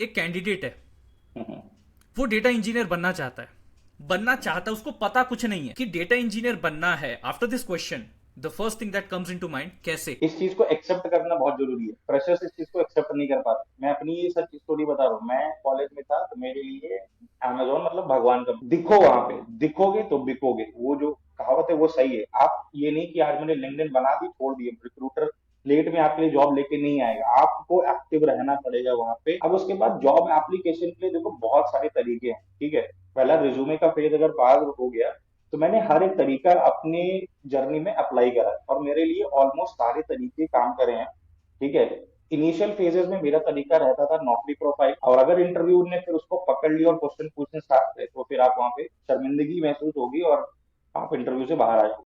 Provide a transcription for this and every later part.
एक कैंडिडेट है। हम्म। वो डेटा इंजीनियर बनना चाहता है, उसको पता कुछ नहीं है कि डेटा इंजीनियर बनना है। After this question the first thing that comes into mind, कैसे। इस चीज को एक्सेप्ट करना बहुत जरूरी है। फ्रेशर्स इस चीज को एक्सेप्ट नहीं कर पाते। मैं अपनी ये सच स्टोरी बता रहा हूँ। मैं कॉलेज में था तो मेरे लिए अमेजोन मतलब भगवान का, दिखो वहां पे, दिखोगे तो बिकोगे, वो जो कहावत है वो सही है। आप ये नहीं कि आज मैंने लिंक्डइन बना दी छोड़ दिए, रिक्रूटर लेट में आपके लिए जॉब लेके नहीं आएगा। आपको एक्टिव रहना पड़ेगा वहां पे। अब उसके बाद जॉब एप्लीकेशन के लिए देखो बहुत सारे तरीके हैं, ठीक है। पहला रिज्यूमे का फेज अगर पास हो गया तो मैंने हर एक तरीका अपने जर्नी में अप्लाई करा है और मेरे लिए ऑलमोस्ट सारे तरीके काम करे हैं, ठीक है। इनिशियल फेजेस में मेरा तरीका रहता था नौकरी प्रोफाइल, और अगर इंटरव्यू ने फिर उसको पकड़ लिया और क्वेश्चन पूछने स्टार्ट करे तो फिर आप वहां पे शर्मिंदगी महसूस होगी और आप इंटरव्यू से बाहर आ जाओगे।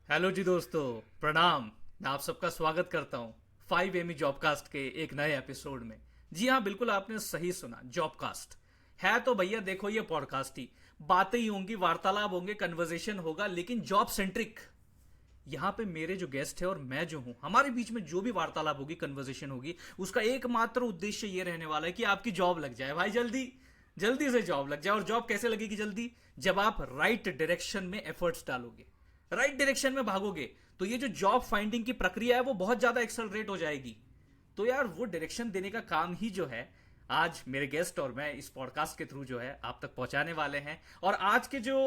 हेलो जी दोस्तों, प्रणाम। मैं आप सबका स्वागत करता हूँ 5 एमी जॉबकास्ट के एक नए एपिसोड में। जी हाँ, बिल्कुल आपने सही सुना, जॉबकास्ट है तो भैया देखो ये पॉडकास्ट ही। बातें ही होंगी, वार्तालाप होंगे, कन्वर्सेशन होगा, लेकिन जॉब सेंट्रिक। यहाँ पे मेरे जो गेस्ट है और मैं जो हूँ, हमारे बीच में जो भी वार्तालाप होगी, कन्वर्सेशन होगी, उसका एकमात्र उद्देश्य ये रहने वाला है कि आपकी जॉब लग जाए भाई, जल्दी जल्दी से जॉब लग जाए। और जॉब कैसे लगेगी जल्दी? जब आप राइट डायरेक्शन में एफर्ट्स डालोगे, राइट डायरेक्शन में भागोगे, तो ये जो जॉब फाइंडिंग की प्रक्रिया है वो बहुत ज्यादा एक्सेलरेट हो जाएगी। तो यार वो डायरेक्शन देने का काम ही जो है, आज मेरे गेस्ट और मैं इस पॉडकास्ट के थ्रू जो है आप तक पहुंचाने वाले हैं। और आज के जो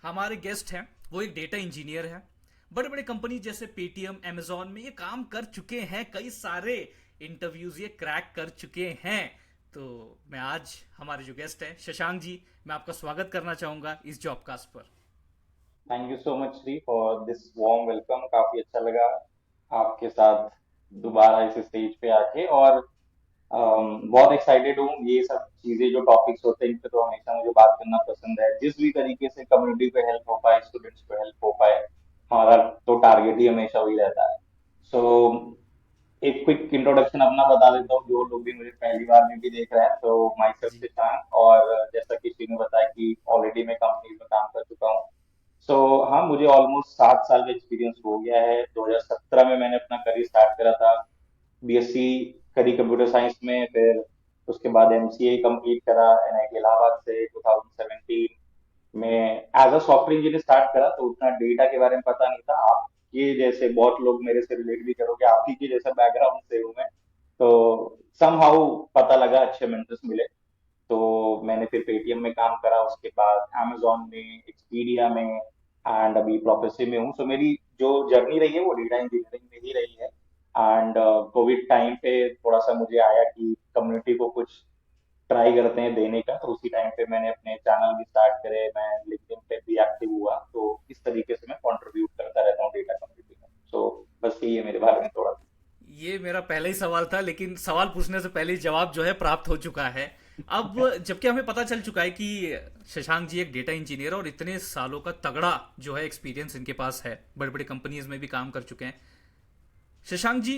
हमारे गेस्ट हैं वो एक डेटा इंजीनियर हैं। बड़े बड़े कंपनी जैसे पेटीएम, अमेजोन में ये काम कर चुके हैं, कई सारे इंटरव्यूज ये क्रैक कर चुके हैं। तो मैं आज हमारे जो गेस्ट हैं शशांक जी, मैं आपका स्वागत करना चाहूंगा इस जॉबकास्ट पर। Thank you so much Shri for this warm welcome. काफी अच्छा लगा आपके साथ दोबारा इस स्टेज पे आके, और बहुत एक्साइटेड हूँ। ये सब चीजें जो टॉपिक्स होते हैं इन पे तो हमेशा मुझे बात करना पसंद है। जिस भी तरीके से कम्युनिटी को हेल्प हो पाए, स्टूडेंट्स को हेल्प हो पाए, हमारा तो टारगेट ही हमेशा वही रहता है। सो एक क्विक इंट्रोडक्शन अपना बता देता हूँ, जो लोग भी मुझे पहली बार में भी देख रहे हैं। तो माई सेल्फ जी। शशांक, और जैसा कि श्री ने बताया कि ऑलरेडी मैं कंपनी में काम कर चुका हूँ। सो हाँ, मुझे ऑलमोस्ट 7 साल का एक्सपीरियंस हो गया है। 2017 में मैंने अपना करियर स्टार्ट करा था। बीएससी करी कंप्यूटर साइंस में, फिर उसके बाद एमसीए कंप्लीट करा एनआईटी इलाहाबाद से 2017 में। As a software engineer start करा तो उतना डेटा के बारे में पता नहीं था। आप ये जैसे बहुत लोग मेरे से रिलेट भी करोगे, आप ही के जैसा बैकग्राउंड से हूँ मैं। तो समहाउ पता लगा, अच्छे मेंटर्स मिले। तो मैंने फिर पेटीएम में काम करा, उसके बाद amazon में, एक्सपीडिया में, एंड अभी प्रोफेसी में हूँ। सो मेरी जो जर्नी रही है वो डेटा इंजीनियरिंग में ही रही है। एंड कोविड टाइम पे थोड़ा सा मुझे आया कि कम्युनिटी को कुछ ट्राई करते हैं देने का, तो उसी टाइम पे मैंने अपने चैनल भी स्टार्ट करे, मैं लिंक्डइन पे भी एक्टिव हुआ। तो इस तरीके से मैं कंट्रीब्यूट करता रहता हूँ डेटा कम्युनिटी में। सो बस यही है मेरे बारे में थोड़ा सा। ये मेरा पहला ही सवाल था, लेकिन सवाल पूछने से पहले ही जवाब जो है प्राप्त हो चुका है। अब जबकि हमें पता चल चुका है कि शशांक जी एक डेटा इंजीनियर और इतने सालों का तगड़ा जो है एक्सपीरियंस इनके पास है, बड़े बड़े कंपनीज में भी काम कर चुके हैं। शशांक जी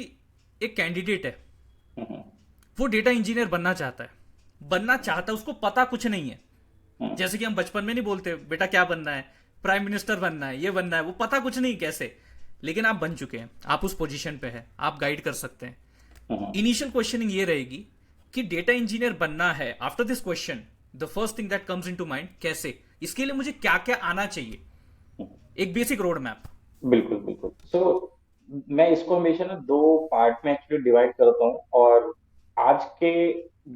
एक कैंडिडेट है। हम्म। वो डेटा इंजीनियर बनना चाहता है, उसको पता कुछ नहीं है। हम्म। जैसे कि हम बचपन में नहीं बोलते बेटा क्या बनना है, प्राइम मिनिस्टर बनना है, ये बनना है, वो पता कुछ नहीं कैसे। लेकिन आप बन चुके हैं, आप उस पोजीशन पे हैं, आप गाइड कर सकते हैं। हम्म। इनिशियल क्वेश्चनिंग ये रहेगी कि डेटा इंजीनियर बनना है। After this question the first thing that comes into mind, कैसे, इसके लिए मुझे क्या क्या आना चाहिए, हम्म। एक बेसिक रोड मैप। बिल्कुल बिल्कुल। सो मैं इसको हमेशा ना दो पार्ट में एक्चुअली डिवाइड करता हूँ, और आज के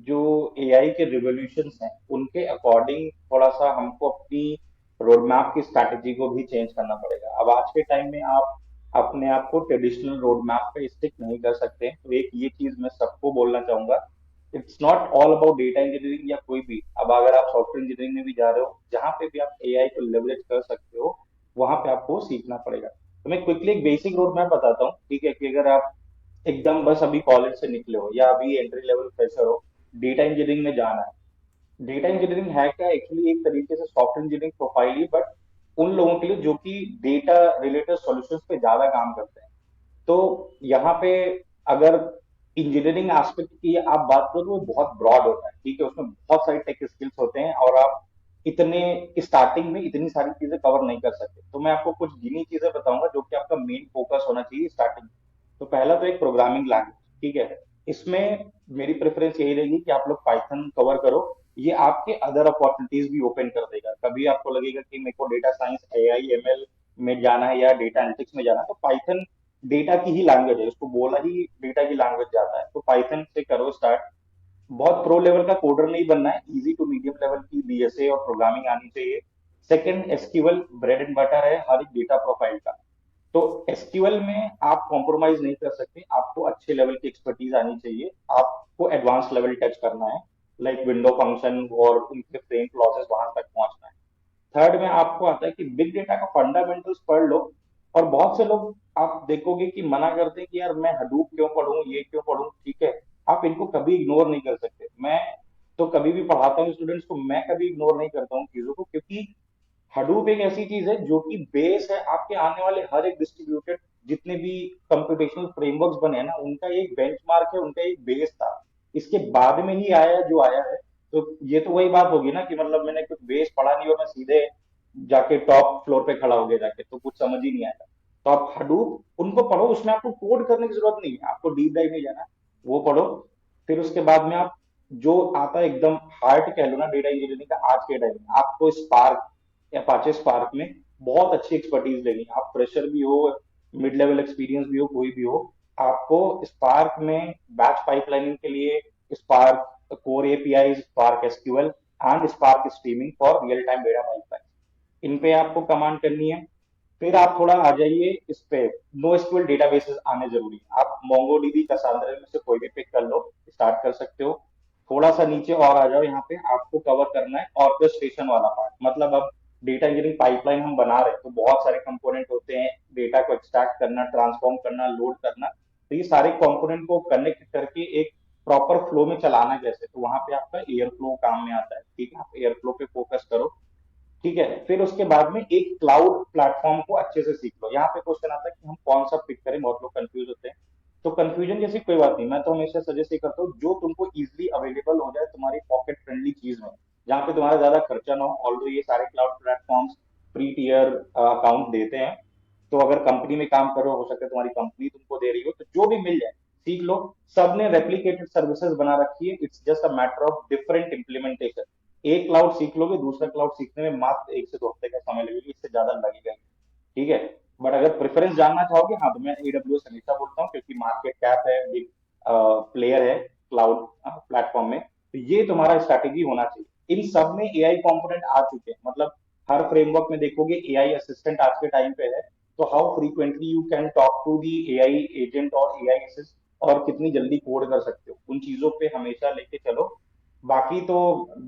जो एआई के रिवोल्यूशंस हैं उनके अकॉर्डिंग थोड़ा सा हमको अपनी रोड मैप की स्ट्रैटेजी को भी चेंज करना पड़ेगा। अब आज के टाइम में आप अपने आप को ट्रेडिशनल रोड मैप पे स्टिक नहीं कर सकते। तो एक ये चीज मैं सबको बोलना चाहूंगा, it's not all about data engineering या कोई भी। अब अगर आप सॉफ्टवेयर इंजीनियरिंग में भी जा रहे हो, जहां पे भी आप एआई को लेवरेज कर सकते हो, वहां पे आपको सीखना पड़ेगा। तो मैं क्विकली एक बेसिक रोड मैप बताता हूँ, ठीक है। कि अगर आप एकदम बस अभी कॉलेज से निकले हो या अभी एंट्री लेवल फ्रेशर हो, डेटा इंजीनियरिंग में जाना है। डेटा इंजीनियरिंग है क्या? एक्चुअली एक तरीके से software engineering profile he, but उन लोगों के लिए जो कि डेटा रिलेटेड सॉल्यूशंस पे ज्यादा काम करते हैं। तो यहाँ पे अगर इंजीनियरिंग एस्पेक्ट की आप बात करो तो वो बहुत ब्रॉड होता है, ठीक है। उसमें बहुत सारी टेक स्किल्स होते हैं और आप इतने स्टार्टिंग में इतनी सारी चीजें कवर नहीं कर सकते। तो मैं आपको कुछ गिनी चीजें बताऊंगा जो कि आपका मेन फोकस होना चाहिए स्टार्टिंग। तो पहला तो एक प्रोग्रामिंग लैंग्वेज, ठीक है। इसमें मेरी प्रेफरेंस यही रहेगी कि आप लोग पाइथन कवर करो। ये आपके अदर अपॉर्चुनिटीज भी ओपन कर देगा। कभी आपको लगेगा कि मेरे को डेटा साइंस, एआई, एमएल में जाना है या डेटा एनालिटिक्स में जाना है, तो पाइथन डेटा की ही लैंग्वेज है, उसको बोला ही डेटा की लैंग्वेज जाता है, तो पाइथन से करो स्टार्ट। बहुत प्रो लेवल का कोडर नहीं बनना है, इजी टू मीडियम लेवल की डीएसए और प्रोग्रामिंग आनी चाहिए। Second, SQL bread and butter है हर एक डेटा प्रोफाइल का। तो एसक्यूएल में आप कॉम्प्रोमाइज नहीं कर सकते, आपको अच्छे लेवल की एक्सपर्टीज आनी चाहिए, आपको एडवांस लेवल टच करना है, लाइक विंडो फंक्शन और उनके फ्रेम क्लॉजेस वहां तक पहुंचना है। थर्ड में आपको आता है कि बिग डेटा का फंडामेंटल्स पढ़ लो। और बहुत से लोग आप देखोगे कि मना करते हैं कि यार मैं हडूप क्यों पढ़ूं, ये क्यों पढ़ूं, ठीक है। आप इनको कभी इग्नोर नहीं कर सकते। मैं तो कभी भी पढ़ाता हूँ स्टूडेंट्स को, मैं कभी इग्नोर नहीं करता हूँ चीजों को, क्योंकि हडूप एक ऐसी चीज है जो कि बेस है आपके आने वाले हर एक डिस्ट्रीब्यूटेड जितने भी कंप्यूटेशनल फ्रेमवर्क्स बने हैं ना, उनका एक बेंचमार्क है, उनका एक बेस था। इसके बाद में ही आया जो आया है। तो ये तो वही बात होगी ना कि मतलब मैंने कुछ बेस पढ़ा नहीं और मैं सीधे जाके टॉप फ्लोर पे खड़ा हो गया जाके, तो कुछ समझ ही नहीं आएगा। तो आप हडूप उनको पढ़ो, उसमें आपको कोड करने की जरूरत नहीं है, आपको डीप डाइव नहीं जाना, वो पढ़ो। फिर उसके बाद में आप जो आता है एकदम हार्ड कह लो ना डेटा इंजीनियरिंग का आज के टाइम में, आपको स्पार्क, अपाचे स्पार्क में बहुत अच्छी एक्सपर्टीज लेनी है। आप फ्रेशर भी हो, मिड लेवल एक्सपीरियंस भी हो, कोई भी हो, आपको स्पार्क में बैच पाइपलाइनिंग के लिए Spark core API, Spark SQL and Spark streaming for real time data pipeline, इन पे आपको कमांड करनी है। फिर आप थोड़ा आ जाइए इस पे, नो एसक्यूएल डेटाबेसेस आने जरूरी है। आप मोंगोडीबी, कसांड्रा में से कोई भी पिक कर लो, स्टार्ट कर सकते हो। थोड़ा सा नीचे और आ जाओ, यहाँ पे आपको कवर करना है ऑर्केस्ट्रेशन वाला पार्ट। मतलब अब डेटा इंजीनियरिंग पाइपलाइन हम बना रहे हैं तो बहुत सारे कंपोनेंट होते हैं, डेटा को एक्सट्रैक्ट करना, ट्रांसफॉर्म करना, लोड करना। तो ये सारे कंपोनेंट को कनेक्ट करके एक प्रॉपर फ्लो में चलाना कैसे, तो वहां पे आपका एयर फ्लो काम में आता है, ठीक है। आप एयर फ्लो पे फोकस करो, ठीक है। फिर उसके बाद में एक क्लाउड प्लेटफॉर्म को अच्छे से सीख लो। यहाँ पे क्वेश्चन आता है कि हम कौन सा पिक करें, बहुत लोग कंफ्यूज होते हैं। तो कंफ्यूजन जैसी कोई बात नहीं, मैं तो हमेशा सजेस्ट ये करता हूँ जो तुमको इजीली अवेलेबल हो जाए, तुम्हारी पॉकेट फ्रेंडली चीज में, जहाँ पे तुम्हारा ज्यादा खर्चा ना हो। ऑल्दो ये सारे cloud platforms free tier account देते हैं, तो अगर कंपनी में काम करो, हो सकता है तुम्हारी कंपनी तुमको दे रही हो, तो जो भी मिल जाए सीख लो। सबने रेप्लिकेटेड सर्विसेज बना रखी है, it's just a matter of different implementation. एक क्लाउड सीख लोगे, दूसरा क्लाउड सीखने में मात्र 1 से 2 हफ्ते का समय लगेगा, इससे ज्यादा लगेगा नहीं, ठीक है। बट अगर प्रेफरेंस जानना चाहोगे, हाँ, तो मैं एडब्ल्यूएस हमेशा बोलता हूँ, क्योंकि मार्केट कैप है, बिग प्लेयर है क्लाउड प्लेटफॉर्म में, तो ये तुम्हारा स्ट्रैटेजी होना चाहिए। इन सब में एआई कंपोनेंट आ चुके हैं, मतलब हर फ्रेमवर्क में देखोगे एआई असिस्टेंट आज के टाइम पे है। तो how frequently you can talk to the AI agent और एआई असिस्ट, और कितनी जल्दी कोड कर सकते हो, उन चीजों पे हमेशा लेके चलो। बाकी तो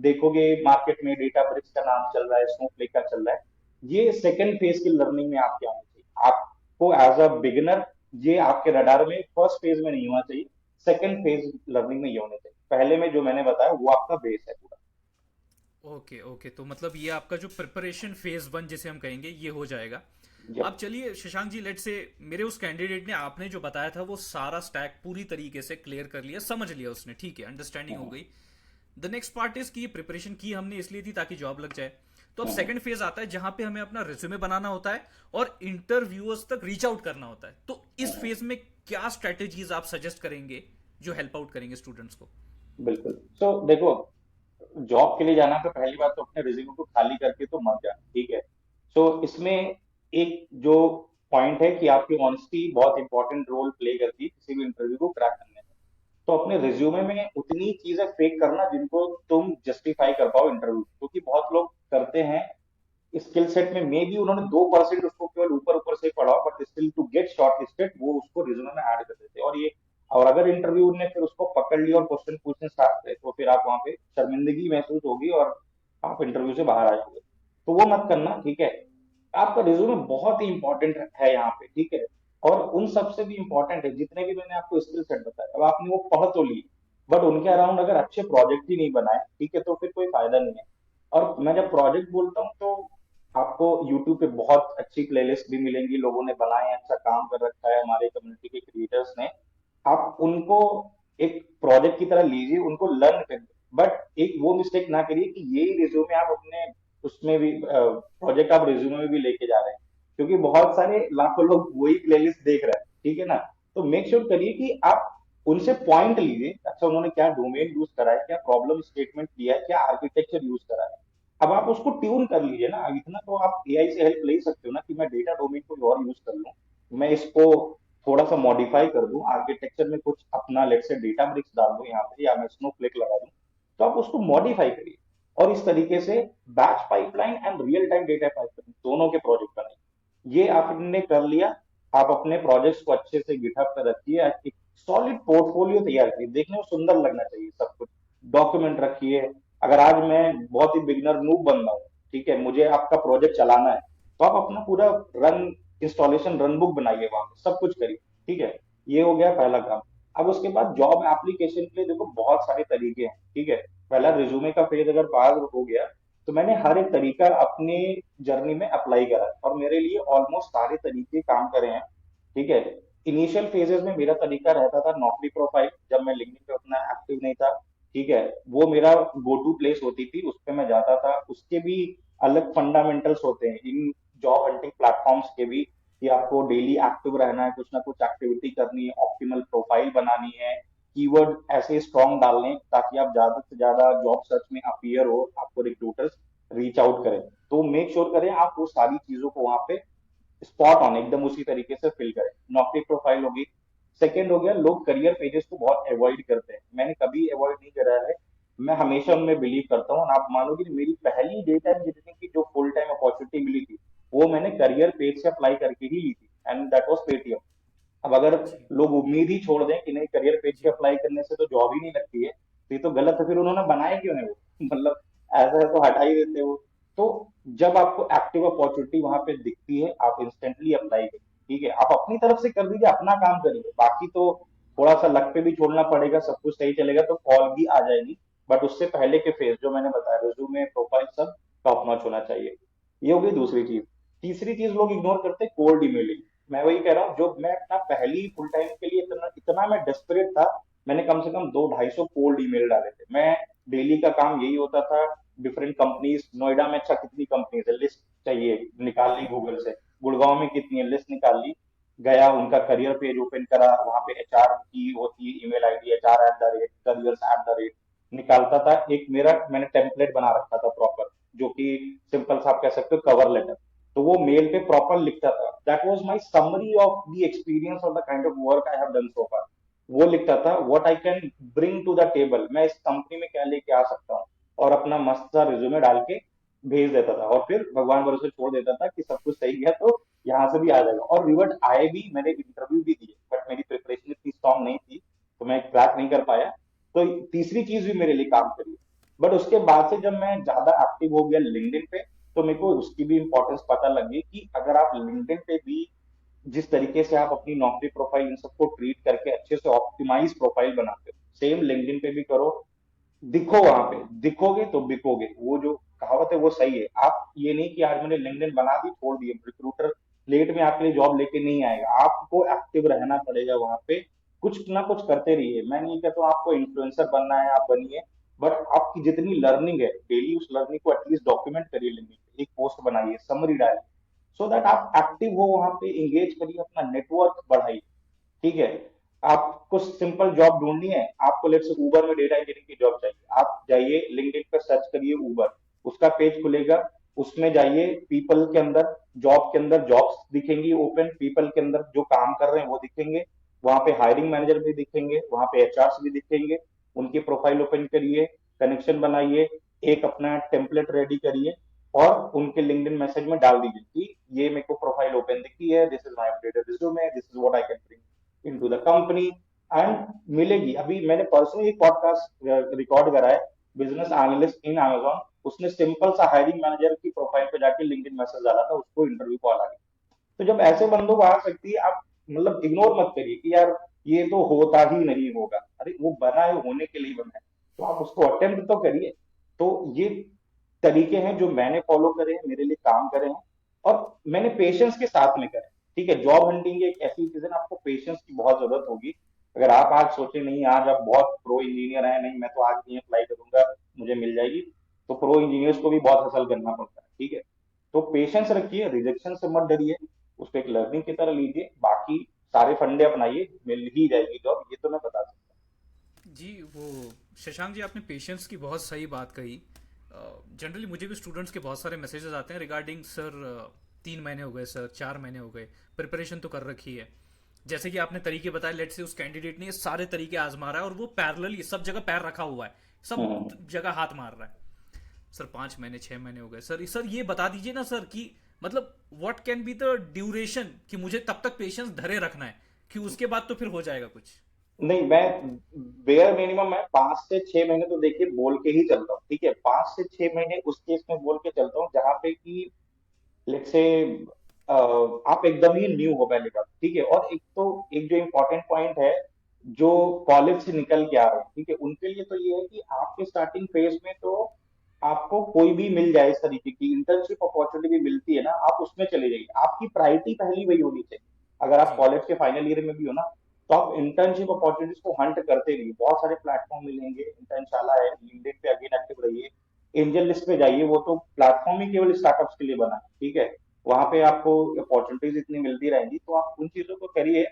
देखोगे मार्केट में डेटा ब्रिक्स का नाम चल रहा है, स्नोफ्लेक का चल रहा है, ये सेकंड फेज की लर्निंग में आपके आना चाहिए। आपको एज अ बिगिनर ये आपके रडार में फर्स्ट फेज में नहीं होना चाहिए, सेकंड फेज लर्निंग में ये होना चाहिए। पहले में जो मैंने बताया वो आपका बेस है पूरा। ओके ओके, तो मतलब ये आपका जो प्रिपरेशन फेज वन जिसे हम कहेंगे ये हो जाएगा। Yep. अब चलिए शशांक जी, लेट से मेरे उस कैंडिडेट ने आपने जो बताया था वो सारा स्टैक पूरी तरीके से क्लियर कर लिया, समझ लिया उसने, ठीक है, अंडरस्टैंडिंग हो हम्म, गई। द नेक्स्ट पार्ट इज की प्रिपरेशन की हमने इसलिए थी ताकि जॉब लग जाए। तो अब हम्म, सेकंड फेज आता है जहां पे हमें अपना रिज्यूमे बनाना होता है और इंटरव्यूअर्स तक रीच आउट करना होता है। तो इस हम्म, फेज में क्या स्ट्रेटेजीज आप सजेस्ट करेंगे जो हेल्प आउट करेंगे स्टूडेंट्स को? बिल्कुल। सो देखो, जॉब के लिए जाना तो पहली बात तो अपने रिज्यूमे को खाली करके तो मत जाना, ठीक है। सो इसमें एक जो पॉइंट है कि आपकी ऑनेस्टी बहुत इंपॉर्टेंट रोल प्ले करती है किसी भी इंटरव्यू को क्रैक करने में। तो अपने रिज्यूमे में उतनी चीजें फेक करना जिनको तुम जस्टिफाई कर पाओ इंटरव्यू, क्योंकि बहुत लोग करते हैं स्किल सेट में मे बी उन्होंने 2% उसको केवल ऊपर ऊपर से पढ़ा, but still to get short listed वो उसको रिज्यूमे में ऐड कर देते हैं। और ये, और अगर इंटरव्यू ने फिर उसको पकड़ लिया और क्वेश्चन पूछने स्टार्ट करे, तो फिर आप वहां पे शर्मिंदगी महसूस होगी और आप इंटरव्यू से बाहर आ जाओगे। तो वो मत करना, ठीक है। आपका रिज्यूमे बहुत ही इंपॉर्टेंट है यहाँ पे, ठीक है। और उन सबसे भी इंपॉर्टेंट है जितने भी मैंने आपको स्किल सेट बताया, अब आपने वो पढ़ तो ली, बट उनके अराउंड अगर अच्छे प्रोजेक्ट ही नहीं बनाए, ठीक है, तो फिर कोई फायदा नहीं है। और मैं जब प्रोजेक्ट बोलता हूँ तो आपको यूट्यूब पे बहुत अच्छी प्लेलिस्ट भी मिलेंगी, लोगों ने बनाए हैं, अच्छा काम कर रखा है हमारे कम्युनिटी के क्रिएटर्स ने। आप उनको एक प्रोजेक्ट की तरह लीजिए, उनको लर्न करिए, बट एक वो मिस्टेक ना करिए कि यही रिज्यूमे आप अपने उसमें भी प्रोजेक्ट आप रिज्यूमे में भी लेके जा रहे हैं, क्योंकि बहुत सारे लाखों लोग वही प्लेलिस्ट देख रहे हैं, ठीक है ना। तो मेक श्योर करिए कि आप उनसे पॉइंट लीजिए, अच्छा उन्होंने क्या डोमेन यूज करा है, क्या प्रॉब्लम स्टेटमेंट दिया है, क्या आर्किटेक्चर यूज करा है। अब आप उसको ट्यून कर लीजिए ना। अब इतना तो आप एआई से हेल्प ले ही सकते हो ना कि मैं डेटा डोमेन कोई और यूज कर लूं, मैं इसको थोड़ा सा मॉडिफाई कर दूं, आर्किटेक्चर में कुछ अपना लेट से डेटा ब्रिक्स डाल दूं यहाँ पे, या मैं स्नोफ्लेक लगा दूं। तो आप उसको मॉडिफाई करिए और इस तरीके से batch pipeline and real time data pipeline दोनों के प्रोजेक्ट बनाइए। ये आपने कर लिया, आप अपने प्रोजेक्ट्स को अच्छे से गिटहब पर रखिए, एक सॉलिड पोर्टफोलियो तैयार करिए, देखने में सुंदर लगना चाहिए सब कुछ, डॉक्यूमेंट रखिए। अगर आज मैं बहुत ही बिगिनर नूब बन रहा हूँ, ठीक है, मुझे आपका प्रोजेक्ट चलाना है, तो आप अपना पूरा रन इंस्टॉलेशन रन बुक बनाइए, वहां पे सब कुछ करिए। ठीक है, ये हो गया पहला काम। अब उसके बाद जॉब एप्लीकेशन के लिए देखो बहुत सारे तरीके हैं, ठीक है। पहला रिज्यूमे का फेज अगर पास हो गया, तो मैंने हर एक तरीका अपनी जर्नी में अप्लाई करा है और मेरे लिए ऑलमोस्ट सारे तरीके काम करे हैं। ठीक है, इनिशियल फेजेस में मेरा तरीका रहता था नौकरी प्रोफाइल, जब मैं लिंक्डइन पे उतना एक्टिव नहीं था। ठीक है, वो मेरा गो टू प्लेस होती थी, उस पे मैं जाता था। उसके भी अलग फंडामेंटल्स होते हैं इन जॉब हंटिंग प्लेटफॉर्म्स के भी, कि आपको डेली एक्टिव रहना है, कुछ ना कुछ एक्टिविटी करनी है, ऑप्टिमल प्रोफाइल बनानी है, कीवर्ड ऐसे स्ट्रॉन्ग डालने ताकि आप ज्यादा से ज्यादा जॉब सर्च में अपीयर हो, आपको रिक्रूटर्स रीच आउट करें। तो मेक श्योर करें आप वो सारी चीजों को वहां पे स्पॉट ऑन एकदम उसी तरीके से फिल करें। नौकरी प्रोफाइल होगी। सेकंड हो गया, लोग करियर पेजेस को बहुत अवॉइड करते हैं, मैंने कभी अवॉइड नहीं करा है, मैं हमेशा उनमें बिलीव करता हूँ। और आप मानोगे नहीं, मेरी पहली डेटा इंजीनियरिंग की जो फुल टाइम अपॉर्चुनिटी मिली थी, वो मैंने करियर पेज से अप्लाई करके ही ली थी, एंड दैट वाज पेटीएम। अब अगर जी लोग उम्मीद ही छोड़ दें कि नहीं करियर पेज पे जी अप्लाई करने से तो जॉब ही नहीं लगती है, तो ये तो गलत है, फिर उन्होंने बनाए क्यों है वो मतलब ऐसा है तो हटा ही देते वो। तो जब आपको एक्टिव अपॉर्चुनिटी वहां पे दिखती है, आप इंस्टेंटली अप्लाई करिए। ठीक है, आप अपनी तरफ से कर दीजिए, अपना काम करिए, बाकी तो थोड़ा सा लक पे भी छोड़ना पड़ेगा, सब कुछ सही चलेगा तो कॉल भी आ जाएगी। बट उससे पहले के फेज जो मैंने बताया, रिज्यूमे प्रोफाइल सब टॉप नॉच होना चाहिए। ये हो गई दूसरी चीज। तीसरी चीज लोग इग्नोर करते हैं, कोल्ड ईमेलिंग। मैं वही कह रहा हूँ, जो मैं अपना पहली फुल टाइम के लिए इतना इतना मैं डेस्परेट था, मैंने कम से कम 200-250 कोल्ड ईमेल डाले थे। मैं डेली का काम यही होता था, डिफरेंट कंपनीज, नोएडा में अच्छा कितनी कंपनीज है लिस्ट चाहिए, निकाल ली गूगल से, गुड़गांव में कितनी है लिस्ट निकाल ली, गया उनका करियर पेज ओपन करा, वहां पे एचआर की होती है ईमेल आईडी, HR@, करियर्स@, निकालता था। एक मेरा मैंने टेम्पलेट बना रखा था प्रॉपर, जो कि सिंपल सा आप कह सकते हो कवर लेटर, तो वो मेल पे प्रॉपर लिखता था, that was my summary of the experience और the kind of work I have done so far. वो लिखता था what I can bring to the table, मैं इस कंपनी में क्या लेके आ सकता हूँ, और अपना मस्त सा रिज्यूमे डाल के भेज देता था, और फिर भगवान भरोसे छोड़ देता था कि सब कुछ सही है तो यहाँ से भी आ जाएगा। और रिवर्ट आए भी, मैंने इंटरव्यू भी दिए, बट मेरी प्रिपरेशन इतनी स्ट्रांग नहीं थी, तो मैं क्रैक नहीं कर पाया। तो तीसरी चीज भी मेरे लिए काम करी। बट उसके बाद से जब मैं ज्यादा एक्टिव हो गया लिंक्डइन पे, तो मेरे को उसकी भी इंपॉर्टेंस पता लगी कि अगर आप लिंक्डइन पे भी जिस तरीके से आप अपनी नौकरी प्रोफाइल इन सबको ट्रीट करके अच्छे से ऑप्टिमाइज प्रोफाइल बनाते हो, सेम लिंक्डइन पे भी करो। दिखो वहां पे, दिखोगे तो बिकोगे, वो जो कहावत है वो सही है। आप ये नहीं कि आज मैंने लिंक्डइन बना दी छोड़ दिए, रिक्रूटर लेट में आपके लिए जॉब लेके नहीं आएगा, आपको एक्टिव रहना पड़ेगा वहां पे, कुछ ना कुछ करते रहिए। मैं नहीं कहता हूँ आपको इन्फ्लुएंसर बनना है, आप बनिए, बट आपकी जितनी लर्निंग है डेली, उस लर्निंग को एटलीस्ट डॉक्यूमेंट करिए लिंक्डइन पे, एक पोस्ट बनाइए, समरी डालिए, सो दैट आप एक्टिव हो वहां पे, एंगेज करिए, अपना नेटवर्क बढ़ाइए। ठीक है, आपको सिंपल जॉब ढूंढनी है, आपको लेट से उबर में डेटा इंजीनियरिंग की जॉब चाहिए, आप जाइए लिंक्डइन पर सर्च करिए उबर, उसका पेज खुलेगा, उसमें जाइए, पीपल के अंदर, जॉब के अंदर जॉब्स दिखेंगी ओपन, पीपल के अंदर जो काम कर रहे हैं वो दिखेंगे, वहां पे हायरिंग मैनेजर भी दिखेंगे, वहां पे एचआर भी दिखेंगे, उनकी प्रोफाइल ओपन करिए, कनेक्शन बनाइए, एक अपना टेम्पलेट रेडी करिए, और उनके लिंक्डइन मैसेज में डाल दीजिए कि ये मेरे को प्रोफाइल ओपन दिखी है, this is my updated resume, this is what I can bring into the company, and मिलेगी। अभी मैंने पर्सनली एक पॉडकास्ट रिकॉर्ड करा है, बिजनेस एनालिस्ट इन अमेजोन, उसने सिंपल सा हायरिंग मैनेजर की प्रोफाइल पे जाके लिंक्डइन मैसेज डाला था, उसको इंटरव्यू कॉल आ गई। तो जब ऐसे बंदों को आ सकती है, आप मतलब इग्नोर मत करिए कि यार ये तो होता ही नहीं होगा, अरे वो बना है, होने के लिए बना है, तो आप उसको अटेम्प्ट तो करिए। तो ये तरीके हैं जो मैंने फॉलो करे हैं, मेरे लिए काम करे हैं, और मैंने पेशेंस के साथ में करे। ठीक है, जॉब हंटिंग एक ऐसी चीज है ना, आपको पेशेंस की बहुत जरूरत होगी। अगर आप आज सोचे नहीं, आज आप बहुत प्रो इंजीनियर हैं, नहीं मैं तो आज नहीं अप्लाई करूंगा, मुझे मिल जाएगी, तो प्रो इंजीनियर्स को भी बहुत हसल करना पड़ता है। ठीक है, तो पेशेंस रखिए, रिजेक्शन से मत डरिए, उसको एक लर्निंग की तरह लीजिए, बाकी सारे फंडे अपनाइए, मिल ही जाएगी जॉब, ये तो मैं बता सकता जी वो शशांक जी, आपने पेशेंस की बहुत सही बात कही। जनरली मुझे भी स्टूडेंट्स के बहुत सारे मैसेजेस आते हैं रिगार्डिंग सर, 3 महीने हो गए सर, 4 महीने हो गए, प्रिपरेशन तो कर रखी है। जैसे कि आपने तरीके बताए, लेट से उस कैंडिडेट ने ये सारे तरीके आजमा रहा है और वो पैरेलली सब जगह पैर रखा हुआ है, हूँ। सब जगह हाथ मार रहा है। सर 5 महीने 6 महीने हो गए सर, सर ये बता दीजिए ना सर कि मतलब what can be the duration, कि मुझे तब तक पेशेंस धरे रखना है कि उसके बाद तो फिर हो जाएगा कुछ। नहीं, मैं बेयर मिनिमम मैं 5 से 6 महीने तो देखिए बोल के ही चलता हूँ, ठीक है। 5 से 6 महीने उस केस में बोल के चलता हूँ जहां पे कि लेट्स से आप एकदम ही न्यू हो, पहली बात, ठीक है। और एक तो एक जो इम्पोर्टेंट पॉइंट है, जो कॉलेज से निकल के आ रहे हैं, ठीक है, उनके लिए तो ये है कि आपके स्टार्टिंग फेज में तो आपको कोई भी मिल जाए, इस तरीके की इंटर्नशिप अपॉर्चुनिटी भी मिलती है ना, आप उसमें चले जाइए। आपकी प्रायोरिटी पहली वही होनी चाहिए। अगर आप जी कॉलेज के फाइनल ईयर में भी हो ना, तो आप इंटर्नशिप अपॉर्चुनिटीज को हंट करते रहिए। बहुत सारे प्लेटफॉर्म मिलेंगे, इंटर्नशाला है, लिंक्डइन पे अगेन एक्टिव रहिए, एंजल लिस्ट पे जाइए। वो तो प्लेटफॉर्म ही केवल स्टार्टअप्स के लिए बना है, ठीक है। वहां पे आपको अपॉर्चुनिटीज इतनी मिलती रहेंगी, तो आप उन चीजों को करिए।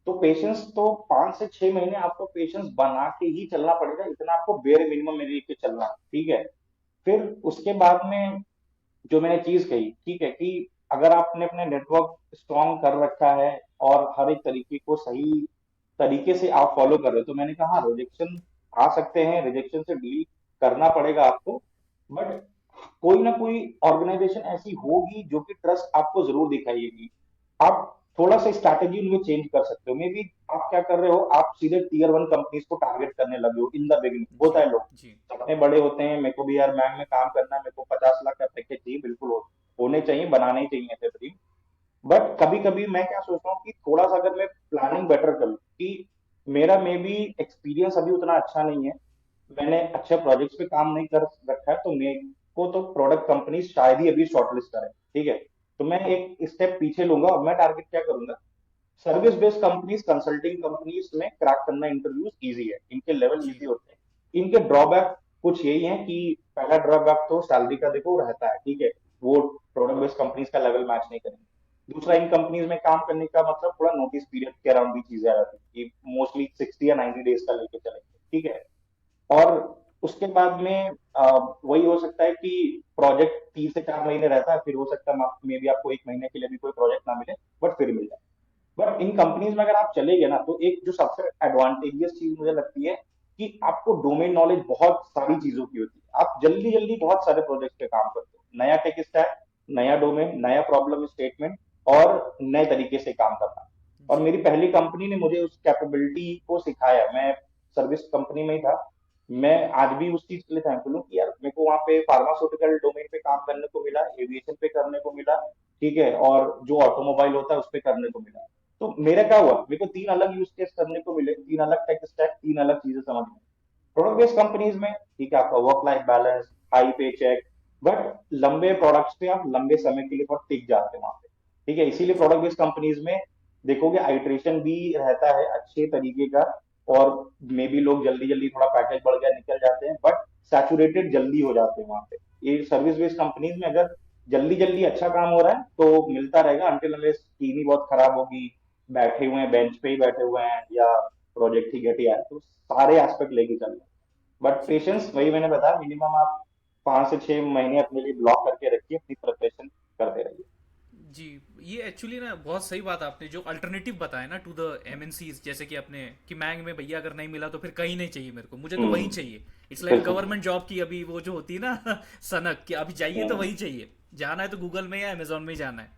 तो पेशेंस तो 5 से 6 महीने आपको पेशेंस बना के ही चलना पड़ेगा, इतना आपको बेयर मिनिमम मेरे लेके चलना है, ठीक है। फिर उसके बाद में जो मैंने चीज कही, ठीक है, कि अगर आपने अपने नेटवर्क स्ट्रॉन्ग कर रखा है और हर एक तरीके को सही तरीके से आप फॉलो कर रहे हो, तो मैंने कहा रिजेक्शन आ सकते हैं, रिजेक्शन से डील करना पड़ेगा आपको। बट कोई ना कोई ऑर्गेनाइजेशन ऐसी होगी जो कि ट्रस्ट आपको जरूर दिखाएगी। आप थोड़ा सा स्ट्रैटेजी उनमें चेंज कर सकते हो। मे बी आप क्या कर रहे हो, आप सीधे टीयर 1 कंपनीज को टारगेट करने लगे हो इन द बिगिनिंग। जी होता है, लोग जी सपने बड़े होते हैं, मेरे को भी यार बैंक में काम करना है, मेरे को 50 लाख का पैकेज चाहिए, बिल्कुल होने चाहिए, बनाने ही चाहिए ऐसे ड्रीम। बट कभी कभी मैं क्या सोचता हूँ कि थोड़ा सा अगर मैं प्लानिंग बेटर कर लूँ, कि मेरा मे बी एक्सपीरियंस अभी उतना अच्छा नहीं है, मैंने अच्छे प्रोजेक्ट्स पे काम नहीं कर रखा है, तो मेरे को तो प्रोडक्ट कंपनी शायद ही अभी शॉर्टलिस्ट करें, ठीक है। तो मैं एक स्टेप पीछे लूंगा और मैं टारगेट क्या करूंगा, service based companies, consulting companies में क्रैक करना इंटरव्यूज इजी है, इनके लेवल जी इजी होते हैं। इनके ड्रॉबैक कुछ यही है कि पहला ड्रॉबैक तो सैलरी का देखो रहता है, ठीक है, वो प्रोडक्ट बेस्ड कंपनीज का लेवल मैच नहीं करेंगे। दूसरा, इन कंपनीज में काम करने का मतलब थोड़ा नोटिस पीरियड के अराउंड भी चीजें आ जाती है, कि मोस्टली 60 या 90 डेज का लेके चलेंगे, ठीक है। और उसके बाद में वही हो सकता है कि प्रोजेक्ट 3 से 4 महीने रहता है, फिर हो सकता है मे बी आपको 1 महीने के लिए भी कोई प्रोजेक्ट ना मिले, बट फिर मिल जाए। बट इन कंपनीज में अगर आप चले गए ना, तो एक जो सबसे एडवांटेजियस चीज मुझे लगती है कि आपको डोमेन नॉलेज बहुत सारी चीजों की होती है। आप जल्दी जल्दी बहुत सारे प्रोजेक्ट पे काम करते हो, नया टेक स्टैक, नया डोमेन, नया प्रॉब्लम स्टेटमेंट, और नए तरीके से काम करना। और जी मेरी पहली कंपनी ने मुझे उस कैपेबिलिटी को सिखाया। मैं सर्विस कंपनी में ही था। मैं आज भी उस चीज के लिए थैंकफुल हूँ कि यार मेरे को वहाँ पे फार्मास्यूटिकल डोमेन पे काम करने को मिला, एविएशन पे करने को मिला, ठीक है, और जो ऑटोमोबाइल होता है उस पे करने को मिला। तो मेरा क्या हुआ, मेरे को 3 अलग यूज केस करने को मिले, 3 अलग टेक स्टैक, 3 अलग चीजें समझ में। प्रोडक्ट बेस्ड कंपनीज में ठीक है, आपका वर्क लाइफ बैलेंस, हाई पे चेक, बट लंबे प्रोडक्ट्स पे आप लंबे समय के लिए बहुत टिक जाते हैं वहां पे, ठीक है। इसीलिए जी प्रोडक्ट बेस्ड कंपनीज में देखोगे आइट्रेशन भी रहता है अच्छे तरीके का, और मे बी लोग जल्दी जल्दी थोड़ा पैकेज बढ़ गया निकल जाते हैं, बट सैचुरेटेड जल्दी हो जाते हैं वहां पे। ये सर्विस बेस्ड कंपनीज में अगर जल्दी जल्दी अच्छा काम हो रहा है तो मिलता रहेगा, अनटिल अनलेस टीम ही बहुत खराब होगी, बैठे हुए हैं बेंच पे ही बैठे हुए हैं, या प्रोजेक्ट ही घटिया है, तो सारे एस्पेक्ट लेके चलना। बट जी पेशेंस वही मैंने बताया, मिनिमम आप 5 से 6 महीने अपने लिए ब्लॉक करके रखिए, अपनी प्रिपरेशन करते रहिए। जी। ये एक्चुअली ना बहुत सही बात आपने जो अल्टरनेटिव बताया ना टू द एमएनसीज, जैसे कि आपने कि मैंग में भैया अगर नहीं मिला तो फिर कहीं नहीं चाहिए मेरे को, मुझे तो वहीं हम्म। चाहिए। इट्स लाइक बिल्कुल। गवर्नमेंट जॉब की अभी वो जो होती है ना सनक, कि अभी जाइए तो हम्म। वहीं चाहिए, जाना है तो गूगल में या अमेजोन में ही जाना है।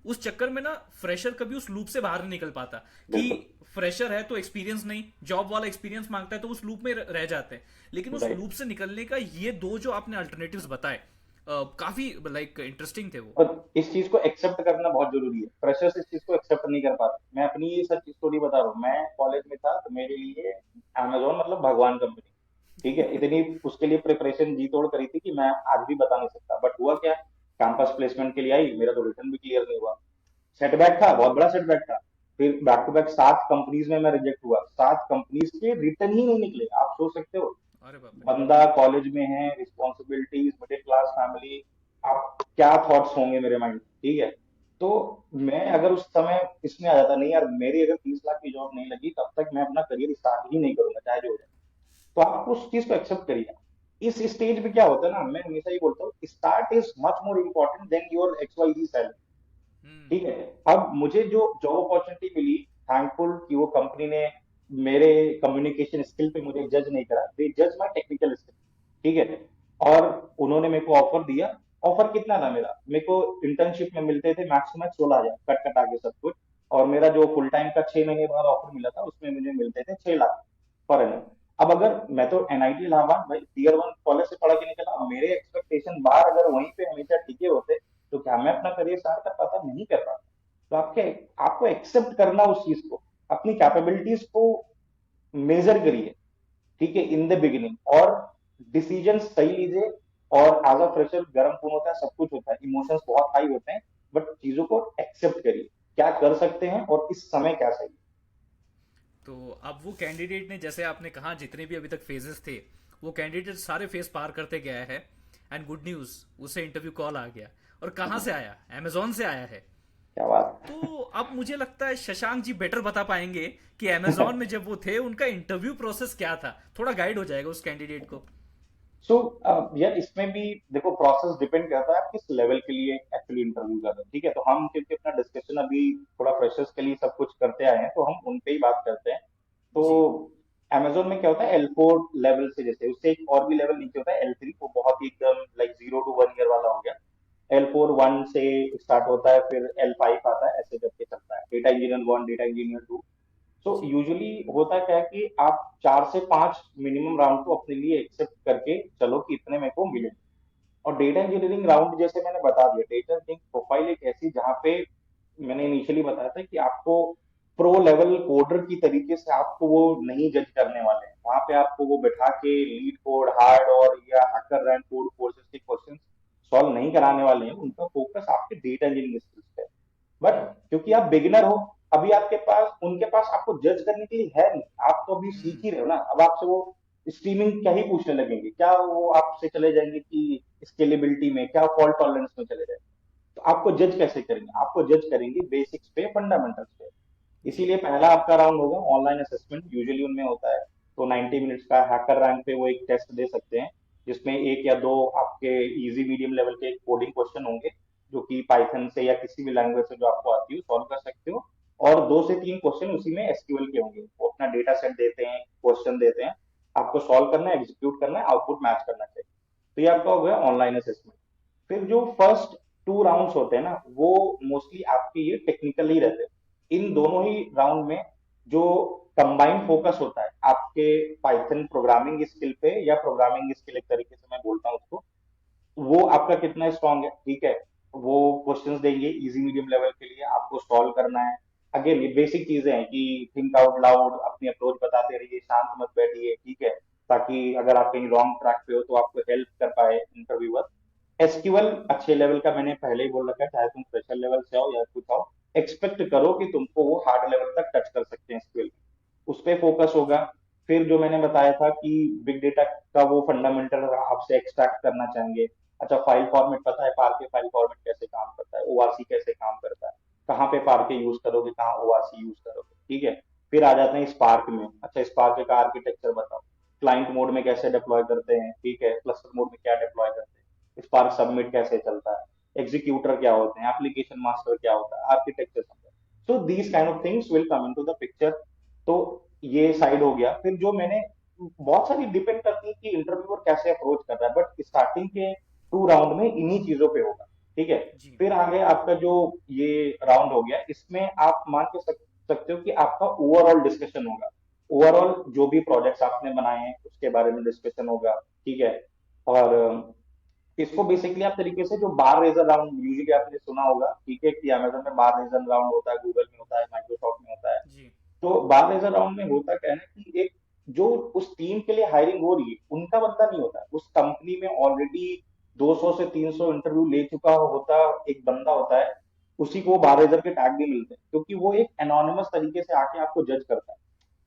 उस चक्कर में ना फ्रेशर कभी उस लूप से बाहर नहीं निकल पाता, कि बिल्कुल। फ्रेशर है तो एक्सपीरियंस नहीं, जॉब वाला एक्सपीरियंस मांगता है, तो उस लूप में रह जाते हैं। लेकिन उस राइट। लूप से निकलने का ये दो जो आपने अल्टरनेटिव्स बताए, काफी लाइक इंटरेस्टिंग थे वो। और इस चीज को एक्सेप्ट करना बहुत जरूरी है, फ्रेशर्स इस चीज को एक्सेप्ट नहीं कर पाते। मैं अपनी ये सच स्टोरी बता रहा हूँ, मैं कॉलेज में था तो मेरे लिए अमेजोन मतलब भगवान कंपनी, ठीक है। इतनी उसके लिए प्रिपरेशन जी तोड़ करी थी कि मैं आज भी बता नहीं सकता। बट हुआ क्या, कैंपस प्लेसमेंट के लिए आई, मेरा तो रिटर्न भी क्लियर नहीं हुआ, सेटबैक था, बहुत बड़ा सेटबैक था। फिर बैक टू बैक 7 कंपनीज में मैं रिजेक्ट हुआ, 7 कंपनीज के रिटर्न ही नहीं निकले। आप सोच सकते हो, अरे बाप रे। बंदा कॉलेज में है, रिस्पॉन्सिबिलिटीज, मिडिल क्लास फैमिली, आप क्या थॉट्स होंगे मेरे माइंड, ठीक है। तो मैं अगर उस समय इसमें आ जाता, नहीं यार मेरी अगर 30 लाख की जॉब नहीं लगी तब तक मैं अपना करियर स्टार्ट ही नहीं करूंगा चाहे जो हो जाए, तो आप उस चीज को एक्सेप्ट करिए। इस स्टेज पे क्या होता है ना, मैं हमेशा ही बोलता हूँ, start is much more important than your XYZ salary. हम्म। ठीक है। अब मुझे जो जॉब अपॉर्चुनिटी मिली, थैंकफुल कि वो कंपनी ने मेरे कम्युनिकेशन स्किल पे मुझे जज नहीं करा, दे जज माय टेक्निकल स्किल। ठीक है। और उन्होंने मेरे को ऑफर दिया। ऑफर कितना था मेरा, मेरे को इंटर्नशिप में मिलते थे मैक्सिमम 16,000 कट कटा के सब कुछ। और मेरा जो फुल टाइम का 6 महीने बाद ऑफर मिला था उसमें मुझे मिलते थे 6 लाख पर एनम। अब अगर मैं तो एनआईटी इलाहाबाद भाई टीयर 1 कॉलेज से पढ़ के निकला, अब मेरे एक्सपेक्टेशन बाहर अगर वहीं पे हमेशा टिके होते तो क्या मैं अपना करियर स्टार्ट कर पाता, नहीं कर पाता। तो आपको एक्सेप्ट करना उस चीज को, अपनी कैपेबिलिटीज को मेजर करिए। ठीक है इन द बिगिनिंग, और डिसीजन सही लीजिए। और एज अ फ्रेशर गर्म खून होता है, सब कुछ होता है, इमोशंस बहुत हाई होते हैं, बट चीजों को एक्सेप्ट करिए, क्या कर सकते हैं और इस समय क्या सही है। तो अब वो कैंडिडेट ने, जैसे आपने कहा, जितने भी अभी तक फेजेस थे, वो कैंडिडेट सारे फेज पार करते गया है। एंड गुड न्यूज़, उसे इंटरव्यू कॉल आ गया। और कहाँ से आया? अमेजोन से आया है। क्या बात। तो अब मुझे लगता है शशांक जी बेटर बता पाएंगे कि अमेजोन में जब वो थे उनका इंटरव्यू प्रोसेस क्या था। थोड़ा गाइड हो जाएगा उस कैंडिडेट को। सो यार इसमें भी देखो प्रोसेस डिपेंड करता है आप किस लेवल के लिए एक्चुअली इंटरव्यू कर रहे हैं। ठीक है, तो हम क्योंकि अपना डिस्कशन अभी थोड़ा फ्रेशर्स के लिए सब कुछ करते आए हैं तो हम उन पे ही बात करते हैं। तो जी। Amazon में क्या होता है, L4 लेवल से, जैसे उससे एक और भी लेवल नीचे होता है L3, वो बहुत ही एकदम लाइक 0 to 1 ईयर वाला हो गया। L4 1 से स्टार्ट होता है, फिर L5 आता है, ऐसे करके चलता है, डेटा इंजीनियर 1, डेटा इंजीनियर 2। सो जी। यूजुअली होता क्या है कि आप 4 से 5 मिनिमम राउंड को अपने लिए एक्सेप्ट करके चलो कि इतने मेरे को मिले। और डेटा इंजीनियरिंग राउंड जैसे मैंने बता दिया, डेटा इंजीनियरिंग प्रोफाइल एक ऐसी जहाँ पे मैंने इनिशियली बताया था कि आपको प्रो लेवल कोडर की तरीके से आपको वो नहीं जज करने वाले हैं, वहां पे आपको वो बैठा के लीड कोड हार्ड और या हैकर रैंक कोड कोर्सेज के क्वेश्चन सॉल्व नहीं कराने वाले हैं, उनका फोकस आपके डेटा इंजीनियरिंग स्किल्स पे। बट हम्म। क्योंकि आप बिगिनर हो, अभी आपके पास उनके पास आपको जज करने के लिए है नहीं, आप तो अभी सीख हम्म। ही रहे हो ना, अब आपसे वो स्ट्रीमिंग क्या ही पूछने लगेंगे, क्या वो आपसे चले जाएंगे कि स्केलेबिलिटी में, क्या फॉल्ट टॉलरेंस में चले जाएंगे। तो आपको जज कैसे करेंगे, आपको जज करेंगे बेसिक्स पे, फंडामेंटल्स पे। जी। इसीलिए पहला आपका राउंड होगा ऑनलाइन असेसमेंट, यूजुअली उनमें होता है। तो 90 मिनट्स का हैकर रैंक पे वो एक टेस्ट दे सकते हैं, जिसमें एक या दो आपके इजी मीडियम लेवल के कोडिंग क्वेश्चन होंगे, जो कि पाइथन से या किसी भी लैंग्वेज से जो आपको आती हो सॉल्व कर सकते हो। और 2 से 3 क्वेश्चन उसी में एसक्यूएल के होंगे, वो अपना डेटा सेट देते हैं, क्वेश्चन देते हैं, आपको सॉल्व करना है, एग्जीक्यूट करना है, आउटपुट मैच करना चाहिए। तो ये आपका हो गया ऑनलाइन असेसमेंट। फिर जो फर्स्ट 2 राउंड्स होते हैं ना, वो मोस्टली आपके ये टेक्निकल ही रहते हैं। इन दोनों ही राउंड में जो कंबाइंड फोकस होता है आपके पाइथन प्रोग्रामिंग स्किल पे, या प्रोग्रामिंग स्किल एक तरीके से मैं बोलता हूँ उसको, वो आपका कितना स्ट्रांग है। ठीक है, वो क्वेश्चंस देंगे इजी मीडियम लेवल के लिए, आपको सॉल्व करना है। अगेन ये बेसिक चीजें हैं कि थिंक आउट लाउड, अपनी अप्रोच बताते रहिए, शांत मत बैठिए। ठीक है, ताकि अगर आप कहीं रॉन्ग ट्रैक पे हो तो आपको हेल्प कर पाए इंटरव्यूअर। एसक्यूएल अच्छे लेवल का मैंने पहले ही बोल रखा है, चाहे तुम स्पेशल लेवल से आओ या कुछ आओ, एक्सपेक्ट करो कि तुमको वो हार्ड लेवल तक टच कर सकते हैं एसक्यूएल, उस पे फोकस होगा। फिर जो मैंने बताया था कि बिग डेटा का वो फंडामेंटल आपसे एक्सट्रैक्ट करना चाहेंगे। अच्छा, फाइल फॉर्मेट पता है, पार्के फाइल फॉर्मेट कैसे काम करता है, ओआरसी कैसे काम करता है, कहाँ पे पार्के यूज करोगे, कहाँ ओआरसी यूज करोगे। ठीक है, फिर आ जाते हैं स्पार्क में। अच्छा, स्पार्क का आर्किटेक्चर बताओ, क्लाइंट मोड में कैसे डिप्लॉय करते हैं, ठीक है, क्लस्टर मोड में क्या डिप्लॉय करते हैं, स्पार्क सबमिट कैसे चलता है, एग्जीक्यूटर क्या होते हैं, एप्लीकेशन मास्टर क्या होता है, आर्किटेक्चर समझो। So these kind of things will come into the picture. तो ये साइड हो गया। फिर जो मैंने, बहुत सारी डिपेंड करती है कि इंटरव्यूअर कैसे अप्रोच कर रहा है, बट स्टार्टिंग के 2 राउंड में इन्हीं चीजों पे होगा। ठीक है। जी। फिर आगे आपका जो ये राउंड हो गया, इसमें आप मान के सकते हो कि आपका ओवरऑल डिस्कशन होगा। ओवरऑल जो भी प्रोजेक्ट्स आपने बनाए हैं उसके बारे में डिस्कशन होगा। ठीक है। और इसको बेसिकली आप तरीके से जो बार रेजर राउंड यूजुअली आपने सुना होगा, ठीक है, कि अमेजोन में बार रेजर राउंड होता है, गूगल में होता है, माइक्रोसॉफ्ट में होता है। जी। तो बार रेजर राउंड में होता क्या है ना कि एक जो उस टीम के लिए हायरिंग हो रही है उनका बंदा नहीं होता, उस कंपनी में ऑलरेडी 200 से 300 इंटरव्यू ले चुका होता एक बंदा होता है, उसी को बार रेजर के टैग भी मिलते हैं, क्योंकि वो एक एनोनिमस तरीके से आके आपको जज करता है।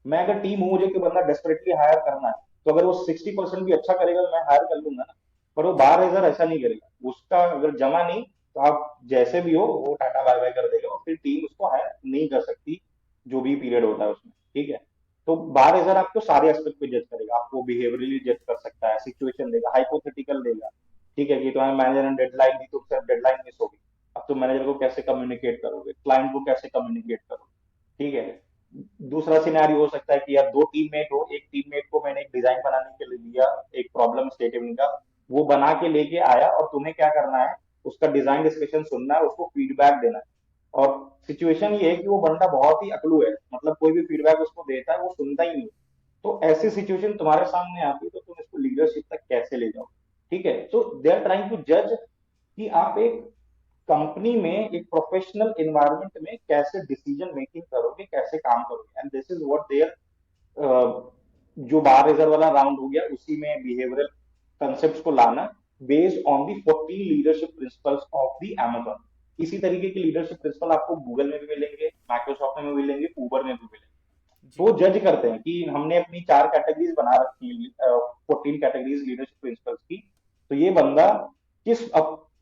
मैं अगर टीम हूँ, मुझे कोई बंदा डेस्परेटली हायर करना है, तो अगर वो 60% भी अच्छा करेगा तो मैं हायर कर लूंगा ना। पर वो बार रेजर ऐसा नहीं करेगा, उसका अगर जमा नहीं तो आप जैसे भी हो वो टाटा बाय बाय कर देगा और फिर टीम उसको हायर नहीं कर सकती, जो भी पीरियड होता है उसमें, ठीक है। तो बार एजर आपको सारे एस्पेक्ट पे जज करेगा, आपको बिहेवियरली जज कर सकता है, सिचुएशन देगा, हाइपोथेटिकल देगा, ठीक है, कि तुम्हारे मैनेजर ने डेडलाइन दी तो सिर्फ डेडलाइन मिस होगी, अब तुम मैनेजर को कैसे कम्युनिकेट करोगे, क्लाइंट को कैसे कम्युनिकेट करोगे, ठीक है। दूसरा सिनेरियो हो सकता है कि यार दो टीममेट हो, एक टीममेट को मैंने एक डिजाइन बनाने के लिए दिया, एक प्रॉब्लम स्टेटमेंट का, वो बना के लेके आया और तुम्हें क्या करना है, उसका डिजाइन डिस्कशन सुनना है, उसको फीडबैक देना है। और सिचुएशन ये है कि वो बंदा बहुत ही अकलू है, मतलब कोई भी फीडबैक उसको देता है वो सुनता ही नहीं। तो ऐसी सिचुएशन तुम्हारे सामने आती है तो तुम इसको लीडरशिप तक कैसे ले जाओ, ठीक है। सो दे आर ट्राइंग टू जज कि आप एक कंपनी में एक प्रोफेशनल एनवायरनमेंट में कैसे डिसीजन मेकिंग करोगे, कैसे काम करोगे, and this is what there जो बार रेजर वाला राउंड हो गया उसी में बिहेवियरल कंसेप्ट को लाना, based on the 14 leadership principles of the Amazon। इसी तरीके के लीडरशिप प्रिंसिपल आपको गूगल में भी मिलेंगे, माइक्रोसॉफ्ट में भी मिलेंगे, उबर में भी मिलेंगे। तो जी। वो जज करते हैं कि हमने अपनी 4 कैटेगरीज बना रखी है, 14 कैटेगरीज लीडरशिप प्रिंसिपल्स की, तो ये बंदा किस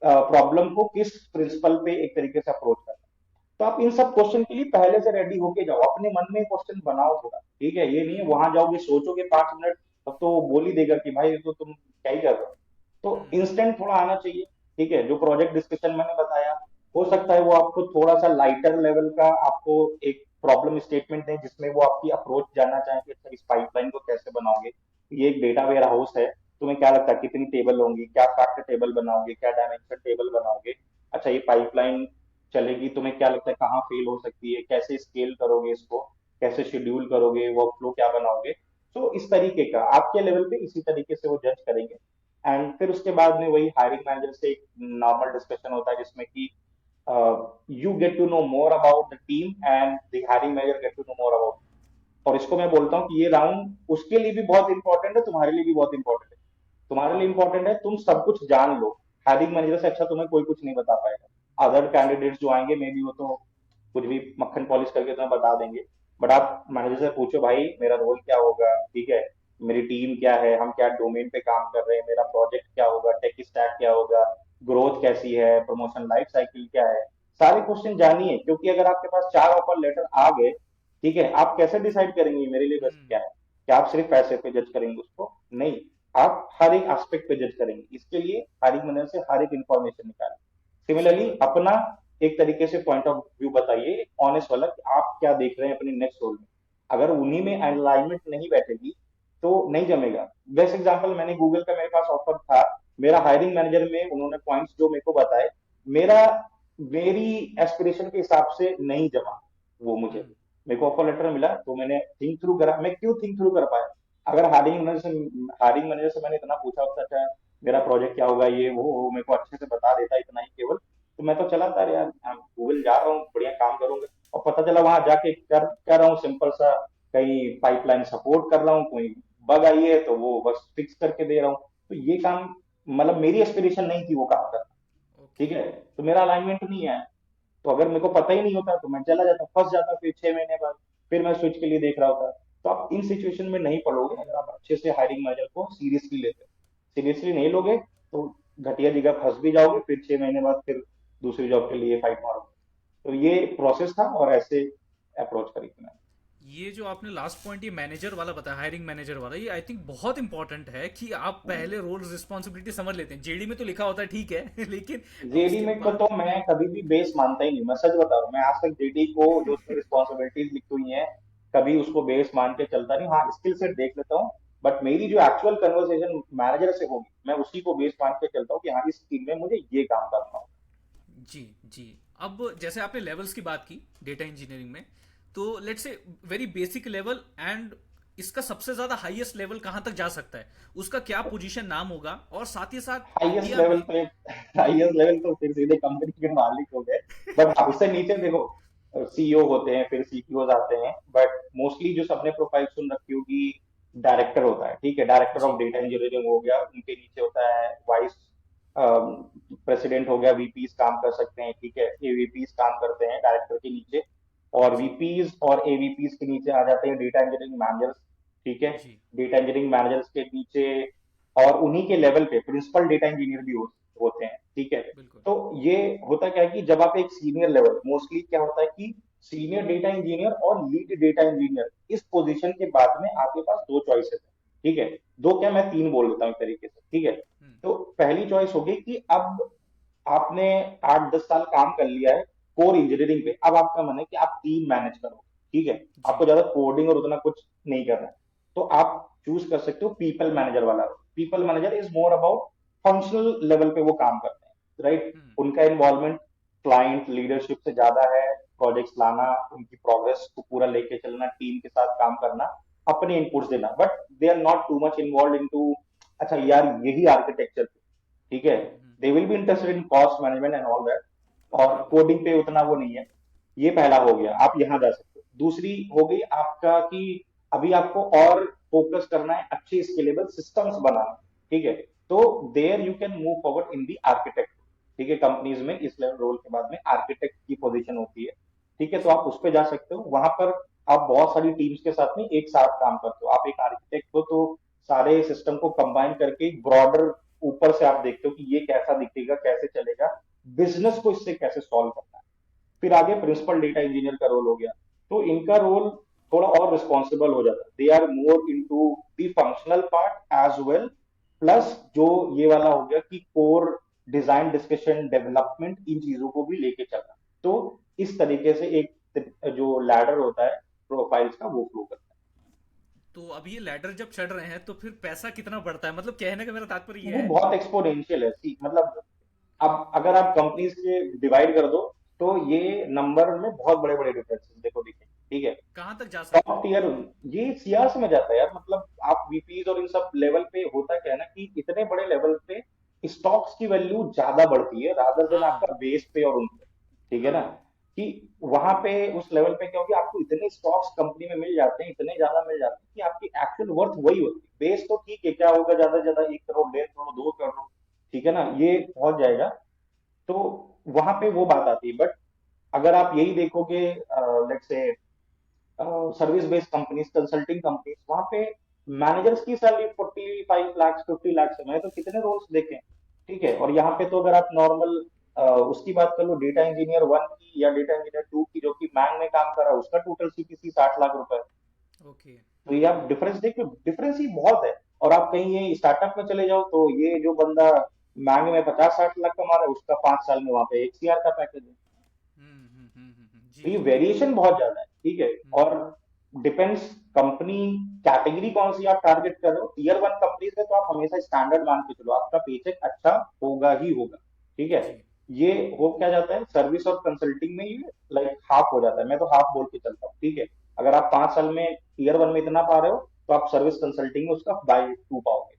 प्रॉब्लम को किस प्रिंसिपल पे एक तरीके से अप्रोच करता है। तो आप इन सब क्वेश्चन के लिए पहले से रेडी होके जाओ, अपने मन में क्वेश्चन बनाओ थोड़ा, ठीक है। ये नहीं है वहां जाओगे सोचोगे 5 मिनट, तब तो वो बोल ही देगा कि भाई ये तो तुम क्या ही कर रहे हो। तो हम्म। इंस्टेंट थोड़ा आना चाहिए, ठीक है। जो प्रोजेक्ट डिस्कशन मैंने बताया, हो सकता है वो आपको थोड़ा सा लाइटर लेवल का आपको एक प्रॉब्लम स्टेटमेंट दें जिसमें वो आपकी अप्रोच जानना चाहें कि अच्छा इस पाइपलाइन को कैसे बनाओगे, ये एक डेटा वेयर हाउस है, तुम्हें क्या लगता है कितनी टेबल होंगी, क्या फैक्ट टेबल बनाओगे, क्या डायमेंशन टेबल बनाओगे, अच्छा ये पाइपलाइन चलेगी, तुम्हें क्या लगता है कहाँ फेल हो सकती है, कैसे स्केल करोगे इसको, कैसे शेड्यूल करोगे, वर्क फ्लो क्या बनाओगे। तो इस तरीके का आपके लेवल पे इसी तरीके से वो जज करेंगे। एंड फिर उसके बाद में वही हायरिंग मैनेजर से एक नॉर्मल डिस्कशन होता है जिसमें कि you get to know more about the team and the hiring manager get to know more about. और इसको मैं बोलता हूँ कि ये राउंड उसके लिए भी बहुत इंपॉर्टेंट है, तुम्हारे लिए भी बहुत इंपॉर्टेंट है। तुम्हारे लिए इंपॉर्टेंट है तुम सब कुछ जान लो, हायरिंग मैनेजर से अच्छा तुम्हें कोई कुछ नहीं बता पाएगा। अदर कैंडिडेट्स जो आएंगे मे बी वो तो कुछ भी मक्खन पॉलिश करके तुम्हें बता देंगे, बट आप मैनेजर से पूछो भाई मेरा रोल क्या होगा, ठीक है, मेरी टीम क्या है, हम क्या डोमेन पे काम कर रहे हैं, मेरा प्रोजेक्ट क्या होगा, टेक स्टैक क्या होगा, ग्रोथ कैसी है, प्रमोशन लाइफ साइकिल क्या है, सारे क्वेश्चन जानिए। क्योंकि अगर आपके पास 4 ऑफर लेटर आ गए, ठीक है, आप कैसे डिसाइड करेंगे मेरे लिए बेस्ट हम्म। क्या है। क्या आप सिर्फ पैसे पे जज करेंगे उसको? नहीं, आप हर एक एस्पेक्ट पे जज करेंगे। इसके लिए हायरिंग मैनेजर से हर एक इंफॉर्मेशन निकालें। सही सिमिलरली बात। अपना एक तरीके से पॉइंट ऑफ व्यू बताइए ऑनेस्ट वाला कि आप क्या देख रहे हैं अपने नेक्स्ट रोल में। अगर उन्हीं में अलाइनमेंट नहीं बैठेगी तो नहीं जमेगा। बेस्ट एग्जांपल, मैंने गूगल का मेरे पास ऑफर था, मेरा हायरिंग मैनेजर में उन्होंने पॉइंट्स जो मेरे को बताए, मेरा मेरी एस्पिरेशन के हिसाब से नहीं जमा वो मुझे। हम्म। मेरे को ऑफर लेटर मिला तो मैंने थिंक थ्रू करा, मैं क्यों थिंक थ्रू कर पाया, अगर हायरिंग मैनेजर से मैंने इतना पूछा होता था मेरा प्रोजेक्ट क्या होगा, ये वो मेरे को अच्छे से बता देता इतना ही केवल, तो मैं तो चला था यार, गूगल जा रहा हूँ बढ़िया काम करूंगा। और पता चला वहां जाके कर रहा हूँ सिंपल सा, कहीं पाइपलाइन सपोर्ट कर रहा हूँ, कोई बग आई है तो वो बस फिक्स करके दे रहा हूँ। तो ये काम मतलब मेरी एस्पिरेशन नहीं थी वो काम करना, ठीक ओके। है। तो मेरा अलाइनमेंट नहीं है। तो अगर मेरे को पता ही नहीं होता तो मैं चला जाता, फंस जाता, फिर 6 महीने बाद फिर मैं स्विच के लिए देख रहा होता। तो आप इन सिचुएशन में नहीं पड़ोगे अगर आप अच्छे से हायरिंग मैनेजर को सीरियसली लेते हो। सीरियसली नहीं लोगे तो घटिया जगह फंस भी जाओगे, फिर 6 महीने बाद फिर दूसरी जॉब के लिए फाइट मारोगे। तो ये प्रोसेस था और ऐसे अप्रोच करी थी मैंने। ये जो आपने लास्ट पॉइंट ये मैनेजर वाला बताया, हायरिंग मैनेजर वाला, ये आई थिंक बहुत इंपॉर्टेंट है कि आप पहले रोल्स रिस्पॉन्सिबिलिटी समझ लेते हैं। जेडी में तो लिखा होता है ठीक है लेकिन जेडी उसके में को बाद। तो मैं कभी भी बेस मानता ही नहीं, मैं सच बता रहा हूँ। मैं आज तक जेडी को जो उसमें रिस्पॉन्सिबिलिटीज लिखी हुई हैं कभी उसको बेस मान के चलता नहीं। हाँ, स्किल सेट देख लेता हूँ, बट मेरी जो एक्चुअल कन्वर्सेशन मैनेजर से होगी मैं उसी को बेस मान के चलता हूँ कि हाँ इस टीम में मुझे ये काम करना होगा। जी। जी। अब जैसे आपने लेवल्स की बात की डेटा इंजीनियरिंग में, तो let's say very basic level and इसका सबसे ज्यादा हाईएस्ट लेवल कहाँ तक जा सकता है, उसका क्या पोजीशन नाम होगा, और साथ ही साथ हाईएस्ट इंडिया लेवल में। पे हाईएस्ट लेवल तो फिर सीधे कंपनी के मालिक हो गए। बट उससे नीचे देखो, सीईओ होते हैं, फिर सीटीओ आते हैं, बट मोस्टली जो सबने प्रोफाइल सुन रखी होगी, डायरेक्टर होता है, ठीक है, डायरेक्टर ऑफ जी। डेटा इंजीनियरिंग हो गया, उनके नीचे होता है वाइस प्रेसिडेंट हो गया, वीपीज काम कर सकते हैं, ठीक है, एवीपीज काम करते हैं डायरेक्टर के नीचे, और जी। वीपीज और एवीपीज के नीचे आ जाते हैं डेटा इंजीनियरिंग मैनेजर्स, ठीक है। जी। डेटा इंजीनियरिंग मैनेजर्स के नीचे और उन्हीं के लेवल पे प्रिंसिपल डेटा इंजीनियर भी होते हैं, ठीक है। बिल्कुल। तो ये होता क्या है कि जब आप एक सीनियर लेवल, मोस्टली क्या होता है कि सीनियर डेटा इंजीनियर और लीड डेटा इंजीनियर, इस पोजीशन के बाद में आपके पास दो चॉइसेस है, ठीक है। दो क्या, मैं तीन बोल देता हूँ एक तरीके से, ठीक है। हम्म। तो पहली चॉइस होगी कि अब आपने 8-10 साल काम कर लिया है कोर इंजीनियरिंग पे, अब आपका मन है कि आप टीम मैनेज करो, ठीक है। जी। आपको ज्यादा कोडिंग और उतना कुछ नहीं करना है, तो आप चूज कर सकते हो पीपल मैनेजर वाला। People manager is more about functional level पे वो काम करते हैं, राइट। हम्म। उनका इन्वॉल्वमेंट क्लाइंट लीडरशिप से ज्यादा है, प्रोजेक्ट्स लाना, उनकी प्रोग्रेस को पूरा लेके चलना, टीम के साथ काम करना, अपने इनपुट्स देना, but they are not too much involve into अच्छा यार यही आर्किटेक्चर, ठीक है। They will be interested in cost management and all that, और बराबर। कोडिंग पे उतना वो नहीं है। ये पहला हो गया, आप यहाँ जा सकते हो। दूसरी हो गई आपका कि अभी आपको और फोकस करना है अच्छे स्केलेबल सिस्टम्स बनाना, ठीक है। तो there you can move forward in the architect, ठीक है। कंपनीज में इस लेवल रोल के बाद में आर्किटेक्ट की पोजीशन होती है, ठीक है। तो जी। आप उस पर जा सकते हो, वहां पर आप बहुत सारी टीम्स के साथ में एक साथ काम करते हो। आप एक आर्किटेक्ट हो तो सारे सिस्टम को कंबाइन करके ब्रॉडर ऊपर से आप देखते हो कि ये कैसा दिखेगा, कैसे चलेगा, बिजनेस जी। को इससे कैसे सॉल्व करना है। फिर आगे प्रिंसिपल डेटा इंजीनियर का रोल हो गया, तो इनका रोल थोड़ा और रिस्पॉन्सिबल हो जाता है। They are more into the functional part as well, plus जो ये वाला हो गया कि कोर डिजाइन डिस्कशन डेवलपमेंट इन चीजों को भी लेके चलना। तो इस तरीके से एक जो लैडर होता है प्रोफाइल्स का, वो फ्लो करता तो अब ये लैडर जब चढ़ रहे हैं तो फिर पैसा कितना बढ़ता है, मतलब कहने का मेरा तात्पर्य है। ये वो है। बहुत एक्सपोनेंशियल है, सी मतलब अब अगर आप कंपनीज के डिवाइड कर दो तो ये नंबर में बहुत बड़े बड़े डिफरेंसेस देखो दिखे, ठीक है। कहाँ तक जा सकता टॉप है। टीयर ये सीआरस में जाता है यार, मतलब आप वीपीज और इन सब लेवल पे होता क्या है ना कि इतने बड़े लेवल पे स्टॉक्स की वैल्यू ज्यादा बढ़ती है रादर देन आपका हाँ। बेस पे और उन पे, ठीक है ना। हाँ। कि वहां पे उस लेवल पे क्योंकि आपको इतने स्टॉक्स कंपनी में मिल जाते हैं, इतने ज्यादा मिल जाते हैं कि आपकी एक्चुअल वर्थ वही होती है। बेस तो ठीक है, क्या होगा, ज्यादा से ज्यादा 1 करोड़, 1.5 करोड़, 2 करोड़, ठीक है ना, ये पहुंच जाएगा। तो वहां पे वो बात आती है। बट अगर आप यही देखोगे let's say service based companies, consulting companies, वहां पे मैनेजर्स की सैलरी 45 लाख 50 लाख से, मैंने तो कितने रोल्स देखे हैं, ठीक है। और यहाँ पे तो अगर आप नॉर्मल उसकी बात कर लो, डेटा इंजीनियर 1 की या डेटा इंजीनियर 2 की जो कि मैंग में काम कर रहा है, उसका टोटल सीटीसी 60 लाख रुपए है। ओके। तो ये आप डिफरेंस देखो, डिफरेंस ही बहुत है। और आप कहीं ये स्टार्टअप में चले जाओ तो ये जो बंदा मैंग में 50-60 लाख कमा रहा है, उसका 5 साल में वहां पे 1 CR का पैकेज है। जी तो ये जी जी। वेरिएशन बहुत ज्यादा है, ठीक है। हम्म। और डिपेंड्स कंपनी कैटेगरी कौन सी आप टारगेट कर रहे हो। टीयर 1 कंपनीज में तो आप हमेशा स्टैंडर्ड मान के चलो, आपका पेचेक अच्छा होगा ही होगा, ठीक है। जी। ये हो क्या जाता है सर्विस और कंसल्टिंग में, ये लाइक हाफ हो जाता है, मैं तो हाफ बोल के चलता हूँ, ठीक है। अगर आप 5 साल में टीयर 1 में इतना पा रहे हो तो आप सर्विस कंसल्टिंग में उसका बाय 2 पाओगे,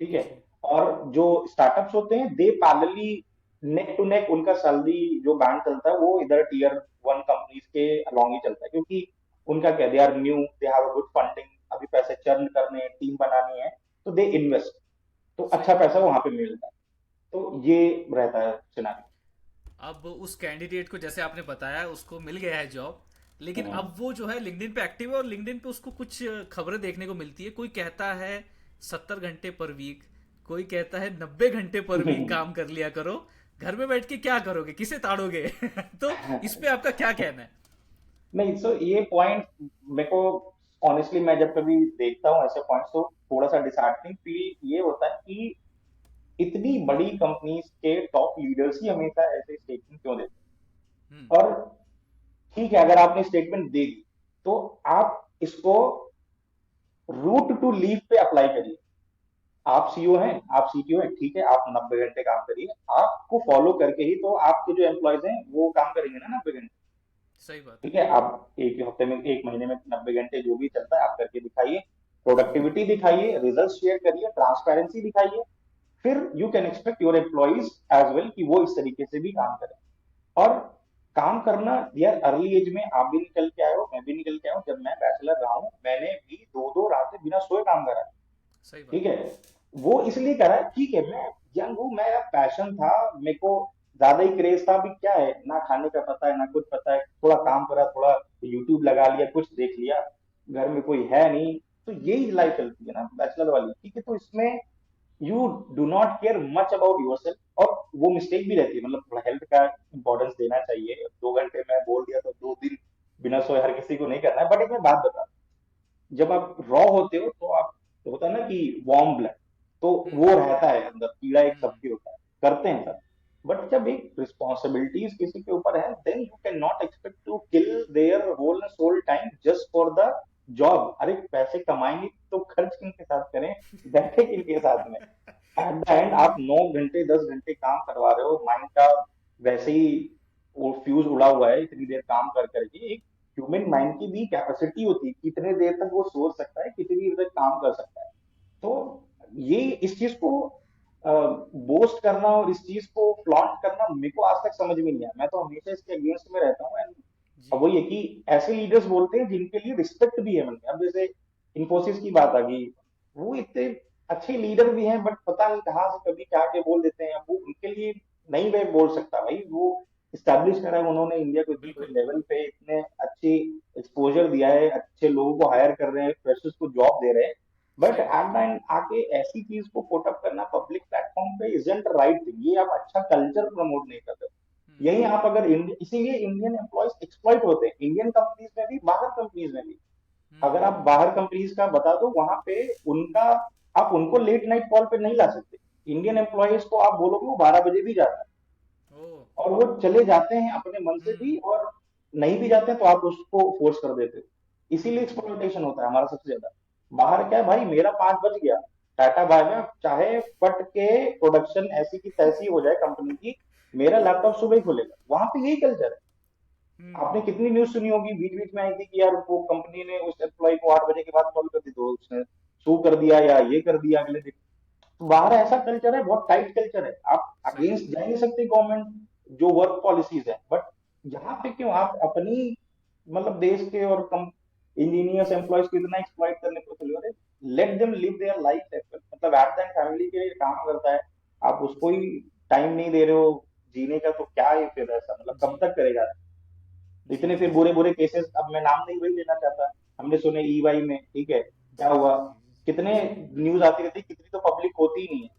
ठीक है। जी। और जो स्टार्टअप्स होते हैं दे पैरेलली नेक टू नेक, उनका सैलरी जो बैंड चलता है वो इधर टीयर 1 कंपनीज के अलॉन्ग ही चलता है, क्योंकि उनका क्या, they are new, they have a good funding, अभी पैसे चर्न करने हैं, टीम बनानी है, तो दे इन्वेस्ट, तो सही अच्छा बात पैसा है। वहां पे मिलता है। तो ये रहता है सिनारी। अब उस कैंडिडेट को जैसे आपने बताया उसको मिल गया है जॉब, लेकिन अब वो जो है लिंक्डइन पे एक्टिव है और लिंक्डइन पे उसको कुछ खबरें देखने को मिलती है। कोई कहता है 70 घंटे पर वीक, कोई कहता है 90 घंटे पर वीक काम कर लिया करो। घर में बैठ के क्या करोगे, किसे ताड़ोगे। तो इस पे आपका क्या कहना है। नहीं, सो ये पॉइंट मेरे को ऑनेस्टली, मैं जब कभी देखता हूँ ऐसे पॉइंट्स तो थोड़ा सा डिसहार्टनिंग फील ये होता है कि इतनी बड़ी कंपनीज के टॉप लीडर्स ही हमेशा ऐसे स्टेटमेंट क्यों देते हम्म। हैं। और ठीक है, अगर आपने स्टेटमेंट दे दी तो आप इसको रूट टू लीव पे अप्लाई करिए। आप सीईओ हैं, आप सीटीओ हैं, ठीक है, आप 90 घंटे काम करिए, आपको फॉलो करके ही तो आपके जो एम्प्लॉयज हैं वो काम करेंगे ना 90 घंटे, सही बात है। ठीक है। आप एक हफ्ते में, एक महीने में 90 घंटे जो भी चलता है आप करके दिखाइए, प्रोडक्टिविटी दिखाइए, रिजल्ट शेयर करिए, ट्रांसपेरेंसी दिखाइए, फिर you can expect your employees as well कि वो इस तरीके से भी काम करें। और काम करना यार, अर्ली एज में आप भी निकल के आए हो, मैं भी निकल के आया हूँ। जब मैं बैचलर रहा हूँ मैंने भी 2-2 रातें बिना सोए काम करा है, सही ठीक बात है। है। वो इसलिए करा है, ठीक है, मैं यंग हूँ, मेरा पैशन था, मेरे को ज्यादा ही क्रेज था। अभी क्या है, ना खाने का पता है ना कुछ पता है, थोड़ा काम करा, थोड़ा यूट्यूब लगा लिया, कुछ देख लिया, घर में कोई है नहीं, तो यही लाइफ चलती है ना बैचलर वाली, ठीक है। तो इसमें you do not care much about your self. और वो मिस्टेक भी रहती है, मतलब थोड़ा हेल्थ का इंपॉर्टेंस देना चाहिए। 2 घंटे मैं बोल दिया तो 2 दिन बिना सोए हर किसी को नहीं करना है। बट एक मैं बात बता, जब आप रॉ होते हो तो आप, तो होता है ना कि वार्म ब्लड, तो वो हम्म रहता है अंदर, कीड़ा एक हम्म सबके होता है, करते हैं सब। बट जब एक रिस्पॉन्सिबिलिटीज किसी के ऊपर है, then you can not expect to kill their whole and soul time just for the job. अरे पैसे कमाएंगे तो खर्च किनके साथ करें, बैठे किनके साथ में। एट द एंड आप 9 घंटे 10 घंटे काम करवा रहे हो, माइंड का वैसे ही वो फ्यूज उड़ा हुआ है इतनी देर काम कर करके। एक ह्यूमन माइंड की भी कैपेसिटी होती है, कितने देर तक वो सोच सकता है, कितनी देर तक काम कर सकता है। तो ये इस चीज को बोस्ट करना और इस चीज को फ्लॉन्ट करना मेरे को आज तक समझ में नहीं आया। मैं तो हमेशा इसके अगेंस्ट में रहता हूँ। एंड अब जी वही है कि ऐसे लीडर्स बोलते हैं जिनके लिए रिस्पेक्ट भी है मन में। अब जैसे इन्फोसिस की बात आ गई, वो इतने अच्छे लीडर भी हैं, बट पता नहीं कहाँ से कभी क्या के बोल देते हैं। अब वो उनके लिए नहीं मैं बोल सकता भाई, वो इस्टेब्लिश करा है उन्होंने इंडिया को इतने बिल्कुल बड़े लेवल पे, इतने अच्छी एक्सपोजर दिया है, अच्छे लोगों को हायर कर रहे हैं, फ्रेशर्स को जॉब दे रहे हैं। बट सही एट बात द है। एंड आके ऐसी चीज को पुट अप करना पब्लिक प्लेटफॉर्म पे इजंट राइट थिंग। ये आप अच्छा कल्चर प्रमोट नहीं कर रहे। हम्म यही आप अगर इसीलिए इंडियन एम्प्लॉयज एक्सप्लॉइट होते हैं, इंडियन कंपनीज में भी, बाहर कंपनीज में भी। अगर आप हम्म बाहर कंपनीज का बता दो, वहां पे उनका, आप उनको लेट नाइट कॉल पे नहीं ला सकते। इंडियन एम्प्लॉयज को आप बोलोगे वो 12 बजे भी जाता है, ओ और वो चले जाते हैं अपने मन से भी। हम्म और नहीं भी जाते हैं तो आप उसको फोर्स कर देते हो। इसीलिए हम्म एक्सप्लॉइटेशन होता है हमारा सबसे ज्यादा। बाहर क्या है भाई, मेरा 5 बज गया, टाटा बाय में, चाहे फट के प्रोडक्शन ऐसी की तैसी हो जाए कंपनी की, मेरा लैपटॉप सुबह ही खुलेगा। वहां पे यही कल्चर है। आपने हम्म कितनी न्यूज सुनी होगी, बीच बीच में आई थी कि यार वो कंपनी ने उस एम्प्लॉय को 8 बजे के बाद कॉल कर दी तो उसने सू कर दिया या ये कर दिया अगले दिन। तो बाहर ऐसा कल्चर है, बहुत टाइट कल्चर है। आप सही अगेंस्ट बात है। जा नहीं सकते गवर्नमेंट जो वर्क पॉलिसीज है। बट यहाँ पे क्यों आप अपनी, मतलब देश के और कम इंजीनियर्स एम्प्लॉयज को इतना एक्सप्लॉइट करने को चले हो रहे। Let them live their life. मतलब एट द फैमिली के लिए काम करता है, आप उसको जी ही टाइम नहीं दे रहे हो जीने का, तो क्या है फिर ऐसा, मतलब कब जी तक करेगा। जी इतने जी फिर जी बुरे बुरे केसेस, अब मैं नाम नहीं वही लेना चाहता, हमने सुने ईवाई में, ठीक है, क्या जी जी हुआ, जी कितने जी न्यूज आती रहती, कितनी तो पब्लिक होती ही नहीं है।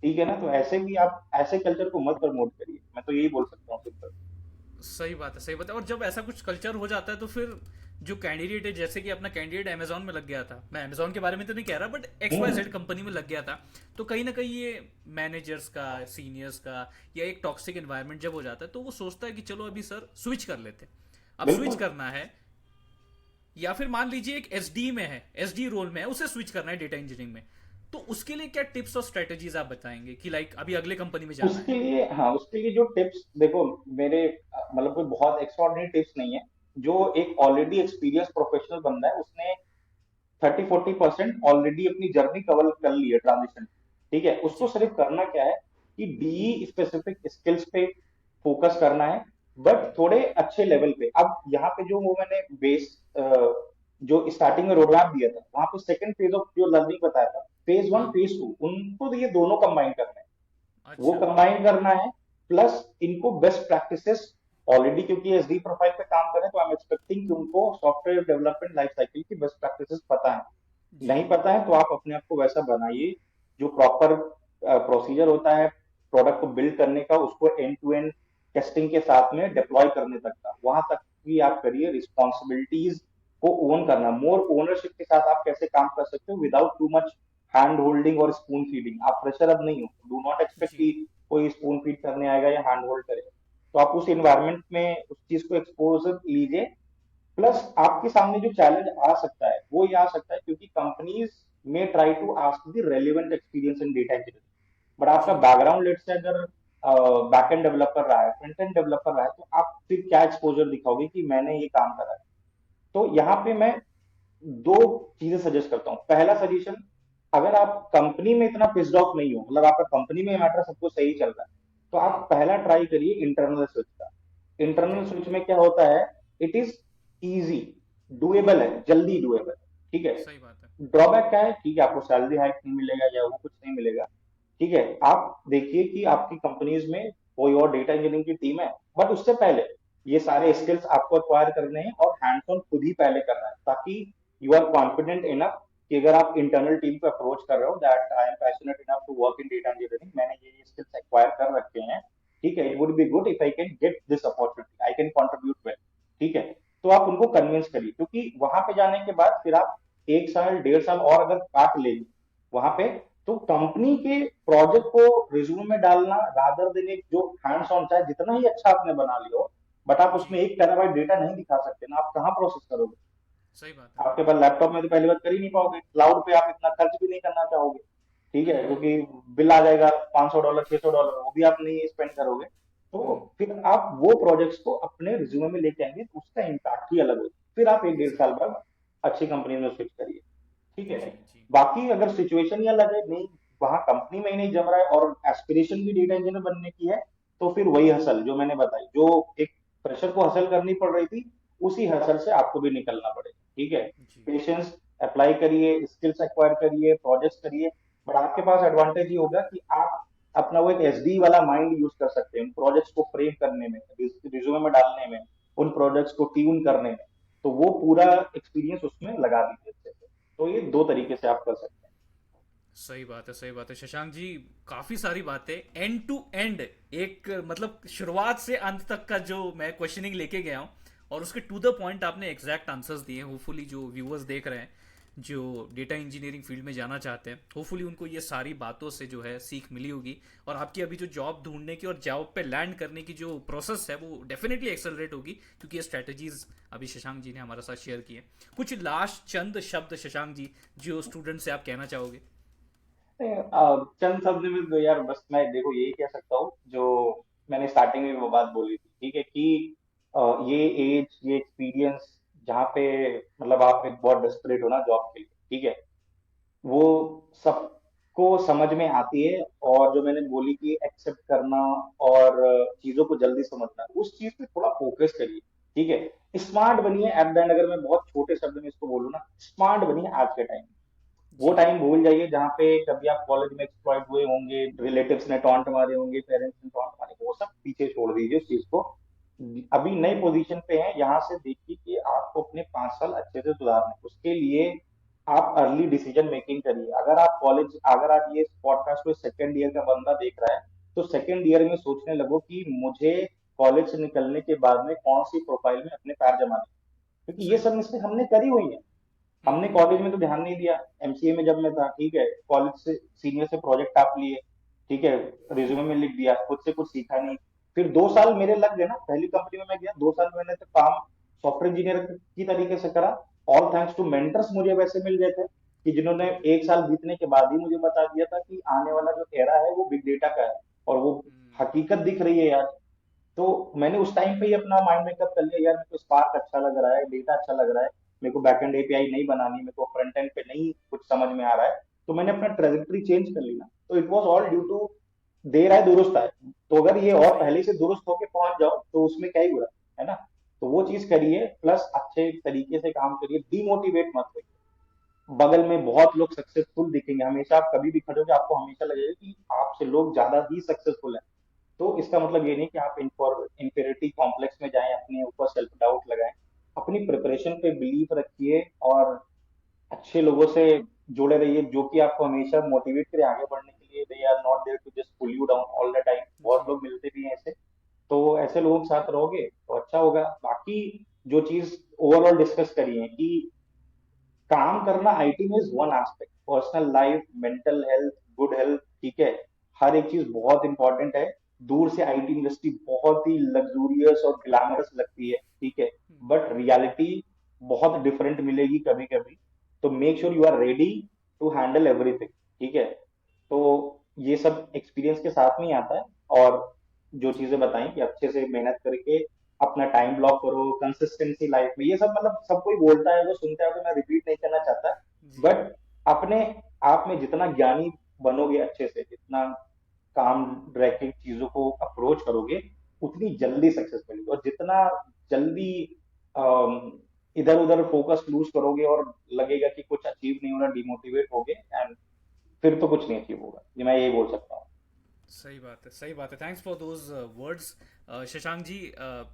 ठीक है ना, तो ऐसे भी आप ऐसे कल्चर को मत प्रमोट करिए, मैं तो यही बोल सकता हूँ सिंपल। सही बात है, सही बात है। और जब ऐसा कुछ कल्चर हो जाता है तो फिर जो कैंडिडेट है, जैसे कि अपना कैंडिडेट अमेजोन में लग गया था, मैं अमेजोन के बारे में तो नहीं कह रहा, but X Y hmm. Z company में लग गया था, तो कहीं ना कहीं ये मैनेजर्स का, सीनियर्स का, या एक टॉक्सिक एनवायरनमेंट जब हो जाता है तो वो सोचता है कि चलो अभी सर स्विच कर लेते हैं। अब स्विच बिल्कुल। करना है, या फिर मान लीजिए एक एसडी में है, एसडी रोल में है, उसे स्विच करना है डेटा इंजीनियरिंग में, तो उसके लिए क्या टिप्स और स्ट्रेटेजीज आप बताएंगे कि लाइक अभी अगले कंपनी में जाना उसके है। लिए, हाँ, उसके लिए जो टिप्स देखो, मेरे मतलब कोई बहुत एक्स्ट्रॉर्डिनरी टिप्स नहीं है। जो एक ऑलरेडी एक्सपीरियंस प्रोफेशनल बंदा है, उसने 30-40% ऑलरेडी अपनी जर्नी कवर कर ली है ट्रांजिशन, ठीक है, उसको जी सिर्फ करना क्या है कि डीई स्पेसिफिक स्किल्स पे फोकस करना है, बट थोड़े अच्छे लेवल पे। अब यहाँ पे जो वो मैंने बेस जो स्टार्टिंग में रोड मैप दिया था, वहां पे सेकंड फेज ऑफ जो लर्निंग बताया था, फेज वन हाँ फेज टू, उनको तो ये दोनों कंबाइन करना है। वो अच्छा कंबाइन करना है, प्लस इनको बेस्ट प्रैक्टिसेस, ऑलरेडी क्योंकि एसडी प्रोफाइल पे काम करें तो आई एम एक्सपेक्टिंग कि उनको सॉफ्टवेयर डेवलपमेंट लाइफ साइकिल की बेस्ट प्रैक्टिसेस पता है। जी नहीं पता है तो आप अपने आप को वैसा बनाइए, जो प्रॉपर प्रोसीजर होता है प्रोडक्ट को बिल्ड करने का, उसको एंड टू एंड टेस्टिंग के साथ में डिप्लॉय करने तक का, वहां तक भी आप करिए। रिस्पॉन्सिबिलिटीज को ओन करना, मोर ओनरशिप के साथ आप कैसे काम कर सकते हो without too much hand holding और स्पून फीडिंग। आप प्रेशर अब नहीं हो, डू नॉट एक्सपेक्ट जी कि कोई स्पून फीड करने आएगा या हैंड होल्ड करेगा। तो आप उस एनवायरमेंट में उस चीज को एक्सपोजर लीजिए। प्लस आपके सामने जो चैलेंज आ सकता है वो ये आ सकता है, क्योंकि कंपनीज में try to ask the relevant experience in data engineering, but आपका जी बैकग्राउंड लेट से अगर बैक एंड डेवलपर रहा है, फ्रंट एंड डेवलपर रहा है, तो आप फिर क्या एक्सपोजर दिखाओगे कि मैंने ये काम करा है। तो यहाँ पे मैं दो चीजें सजेस्ट करता हूँ। पहला सजेशन, अगर आप कंपनी में इतना पिस्ड ऑफ नहीं हो, मतलब आपका कंपनी में मैटर सब कुछ सही चल रहा है, तो आप पहला ट्राई करिए इंटरनल स्विच का। ओके इंटरनल स्विच में क्या होता है, इट इज इजी, डुएबल है, जल्दी डुएबल, ठीक है। सही बात है। ड्रॉबैक क्या है, ठीक है, आपको सैलरी हाइक नहीं मिलेगा या वो कुछ नहीं मिलेगा, ठीक है। आप देखिए कि आपकी कंपनीज में कोई और डेटा इंजीनियरिंग की टीम है, बट उससे पहले ये सारे स्किल्स आपको एक्वायर करने हैं और हैंड्स ऑन खुद ही पहले करना है, ताकि यू आर कॉन्फिडेंट इनफ कि अगर आप इंटरनल टीम को अप्रोच कर रहे हो that I am passionate enough to work in data engineering, मैंने ये स्किल्स एक्वायर कर रखे हैं, ठीक है, it would be good if I can get this opportunity, I can contribute well, ठीक है। तो आप उनको कन्विंस करिए, क्योंकि वहां पे जाने के बाद फिर आप 1 साल 1.5 साल और अगर काट लेंगे वहां पे, तो कंपनी के प्रोजेक्ट को रिज्यूम में डालना रादर देन एक जो हैंड्स ऑन, चाहे जितना ही अच्छा आपने बना लिया हो, बट आप जी। उसमें 1 टेराबाइट डेटा नहीं दिखा सकते ना, आप कहाँ प्रोसेस करोगे? सही बात है। आपके पास लैपटॉप में तो पहली बात कर ही नहीं पाओगे, क्लाउड पे आप इतना खर्च भी नहीं करना चाहोगे, ठीक है, क्योंकि हम्म। बिल आ जाएगा $500 $600, वो भी आप नहीं स्पेंड करोगे। तो हम्म। फिर आप वो प्रोजेक्ट्स को अपने रिज्यूमे में लेके आएंगे तो उसका इम्पैक्ट ही अलग होगा, फिर आप एक डेढ़ सही साल बात। बाद अच्छी कंपनी में स्विच करिए, ठीक है। जी जी। बाकी अगर सिचुएशन ही अलग है, नहीं वहां कंपनी में ही नहीं जम रहा है और एस्पिरेशन भी डेटा इंजीनियर बनने की है, तो फिर वही हसल जो मैंने बताई, जो एक प्रेशर को हसल करनी पड़ रही थी, उसी हसल से आपको भी निकलना पड़ेगा, ठीक है। जी। पेशेंस, अप्लाई करिए, स्किल्स एक्वायर करिए, प्रोजेक्ट्स करिए, बट आपके पास एडवांटेज ये होगा कि आप अपना वो एक एसडी वाला माइंड यूज कर सकते हैं प्रोजेक्ट्स को फ्रेम करने में, रिज्यूमे में डालने में, उन प्रोजेक्ट्स को ट्यून करने में, तो वो पूरा एक्सपीरियंस उसमें लगा दीजिए अच्छे से। तो ये दो तरीके से आप कर सकते हैं। सही बात है, सही बात है शशांक जी। काफी सारी बातें एंड टू एंड, एक मतलब शुरुआत से अंत तक का जो मैं क्वेश्चनिंग लेके गया हूँ, और उसके टू द पॉइंट आपने एग्जैक्ट आंसर्स दिए। होपफुली जो व्यूअर्स देख रहे हैं, जो डेटा इंजीनियरिंग फील्ड में जाना चाहते हैं, होपफुली उनको ये सारी बातों से जो है सीख मिली होगी, और आपकी अभी जो जॉब ढूंढने की और जॉब पे लैंड करने की जो प्रोसेस है वो डेफिनेटली एक्सेलरेट होगी, क्योंकि ये स्ट्रेटजीज अभी शशांक जी ने हमारे साथ शेयर किए। कुछ लास्ट चंद शब्द शशांक जी, जो स्टूडेंट से आप कहना चाहोगे? चंद शब्द में तो यार बस मैं देखो यही कह सकता हूँ जो मैंने स्टार्टिंग में वो बात बोली थी, ठीक है, कि ये एज, ये एक्सपीरियंस, जहाँ पे मतलब आप एक बहुत डेस्परेट हो ना जॉब के लिए, ठीक है, वो सबको समझ में आती है। और जो मैंने बोली कि एक्सेप्ट करना और चीजों को जल्दी समझना, उस चीज पे थोड़ा फोकस करिए, ठीक है। स्मार्ट बनिए एट द एंड, अगर मैं बहुत छोटे शब्द में इसको बोलूँ ना, स्मार्ट बनिए आज के टाइम। वो जी। टाइम भूल जाइए जहाँ पे कभी आप कॉलेज में एक्सप्लॉइट हुए होंगे, रिलेटिव्स ने टॉन्ट मारे होंगे, पेरेंट्स ने टॉन्ट मारे, वो सब पीछे छोड़ दीजिए उस चीज को। अभी नई पोजीशन पे हैं, यहाँ से देखिए कि आपको अपने 5 साल अच्छे से सुधारने हैं। उसके लिए आप अर्ली डिसीजन मेकिंग करिए। अगर आप ये पॉडकास्ट को सेकंड ईयर का बंदा देख रहा है, तो सेकंड ईयर में सोचने लगो कि मुझे कॉलेज से निकलने के बाद में कौन सी प्रोफाइल में अपने पैर जमाने हैं। क्योंकि ये सही सब बात मिस्टेक हमने करी हुई है। हमने है। कॉलेज में तो ध्यान नहीं दिया, एमसीए में जब मैं था, ठीक है, कॉलेज से सीनियर से प्रोजेक्ट आप लिए, ठीक है, रिज्यूमे में लिख दिया, खुद से कुछ सीखा नहीं। फिर 2 साल मेरे लग गए ना, पहली कंपनी में मैं गया, 2 साल मैंने तो काम सॉफ्टवेयर इंजीनियर की तरीके से करा। ऑल थैंक्स टू मेंटर्स मुझे वैसे मिल गए थे कि जिन्होंने 1 साल बीतने के बाद ही मुझे बता दिया था कि आने वाला जो एरा है वो बिग डेटा का है, और वो हकीकत दिख रही है यार। तो मैंने उस टाइम पे ही अपना माइंड मेकअप कर लिया, यार मेरे को स्पार्क अच्छा लग रहा है, डेटा अच्छा लग रहा है, मेरे को बैकएंड एपीआई नहीं बनानी, मेरे को फ्रंट एंड पे नहीं कुछ समझ में आ रहा है, तो मैंने अपना ट्रेजेक्टरी चेंज कर ली ना। तो it was all due to देर आए दुरुस्त आए। तो अगर ये और सही पहले बात से दुरुस्त होके पहुंच जाओ तो उसमें क्या ही बुरा है ना। तो वो चीज करिए, प्लस अच्छे तरीके से काम करिए, डीमोटिवेट मत होइए। बगल में बहुत लोग सक्सेसफुल दिखेंगे, हमेशा आप कभी भी खड़े होगे आपको हमेशा लगेगा कि आपसे लोग ज्यादा ही सक्सेसफुल है। तो इसका मतलब ये नहीं कि आप इंफीरियरिटी कॉम्प्लेक्स में जाएं, अपने ऊपर सेल्फ डाउट लगाएं। अपनी प्रिपरेशन पे बिलीव रखिए और अच्छे लोगों से जुड़े रहिए, जो कि आपको हमेशा मोटिवेट करे आगे बढ़ने के लिए। They are not there to just pull you down all the time, है। बहुत जी। लोग मिलते भी हैं ऐसे। तो ऐसे लोगों के साथ रहोगे तो अच्छा होगा। बाकी जो चीज ओवरऑल डिस्कस करी है कि काम करना आईटी में is one aspect, personal life, mental health, good health, ठीक है, हर एक चीज बहुत इंपॉर्टेंट है। दूर से आईटी इंडस्ट्री बहुत ही लग्जूरियस और ग्लैमरस लगती है, ठीक है, बट रियलिटी बहुत डिफरेंट मिलेगी कभी कभी। तो make sure you are ready to handle everything, ठीक है। तो ये सब एक्सपीरियंस के साथ में ही आता है। और जो जी। चीजें बताई कि अच्छे से मेहनत करके अपना टाइम ब्लॉक करो, कंसिस्टेंसी लाइफ में, ये सब मतलब सब कोई बोलता है, वो सुनता है, तो मैं रिपीट नहीं करना चाहता। जी। बट अपने आप में जितना ज्ञानी बनोगे अच्छे से, जितना काम रैकिंग चीजों को अप्रोच करोगे, उतनी जल्दी सक्सेस मिलेगी। और जितना जल्दी इधर उधर फोकस लूज करोगे और लगेगा कि कुछ अचीव नहीं हो रहा, डिमोटिवेट होगे, एंड फिर तो कुछ नहीं अचीव होगा, ये मैं यही बोल सकता हूँ। सही बात है, सही बात है। Thanks for those words Shashank ji.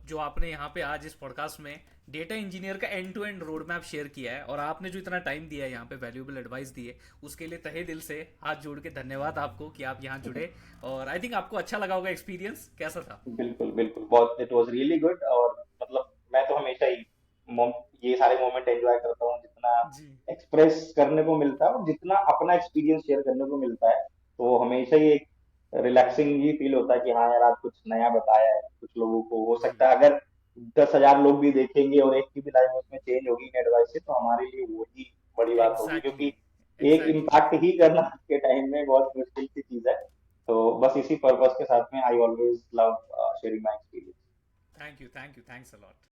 जो आपने यहाँ पे आज इस पॉडकास्ट में डेटा इंजीनियर का end to end road map share किया है, और आपने जो इतना टाइम दिया है यहाँ पे, वैल्यूएबल एडवाइस दी है, उसके लिए तहे दिल से हाथ जोड़ के धन्यवाद आपको कि आप यहाँ जुड़े। और आई थिंक आपको अच्छा लगा होगा। एक्सपीरियंस कैसा था? बिल्कुल बिल्कुल, बहुत, इट वाज रियली गुड। और मतलब मैं तो हमेशा ही ये सारे मोमेंट एंजॉय करता हूँ, जितना जी। एक्सप्रेस करने को मिलता है और जितना अपना एक्सपीरियंस शेयर करने को मिलता है, तो हमेशा ही एक रिलैक्सिंग ही फील होता है कि हाँ यार, आज कुछ नया बताया है। कुछ लोगों को हो जी। सकता है, अगर 10,000 लोग भी देखेंगे और एक की भी लाइफ उसमें चेंज होगी इन एडवाइस से, तो हमारे लिए वही बड़ी बात होगी, एग्जैक्टली। क्योंकि एक एग्जैक्टली। इम्पैक्ट ही करना आज के टाइम में बहुत मुश्किल की चीज है। तो बस इसी पर्पस के साथ में I always love sharing my experience. Thank you, thank you, thanks a lot.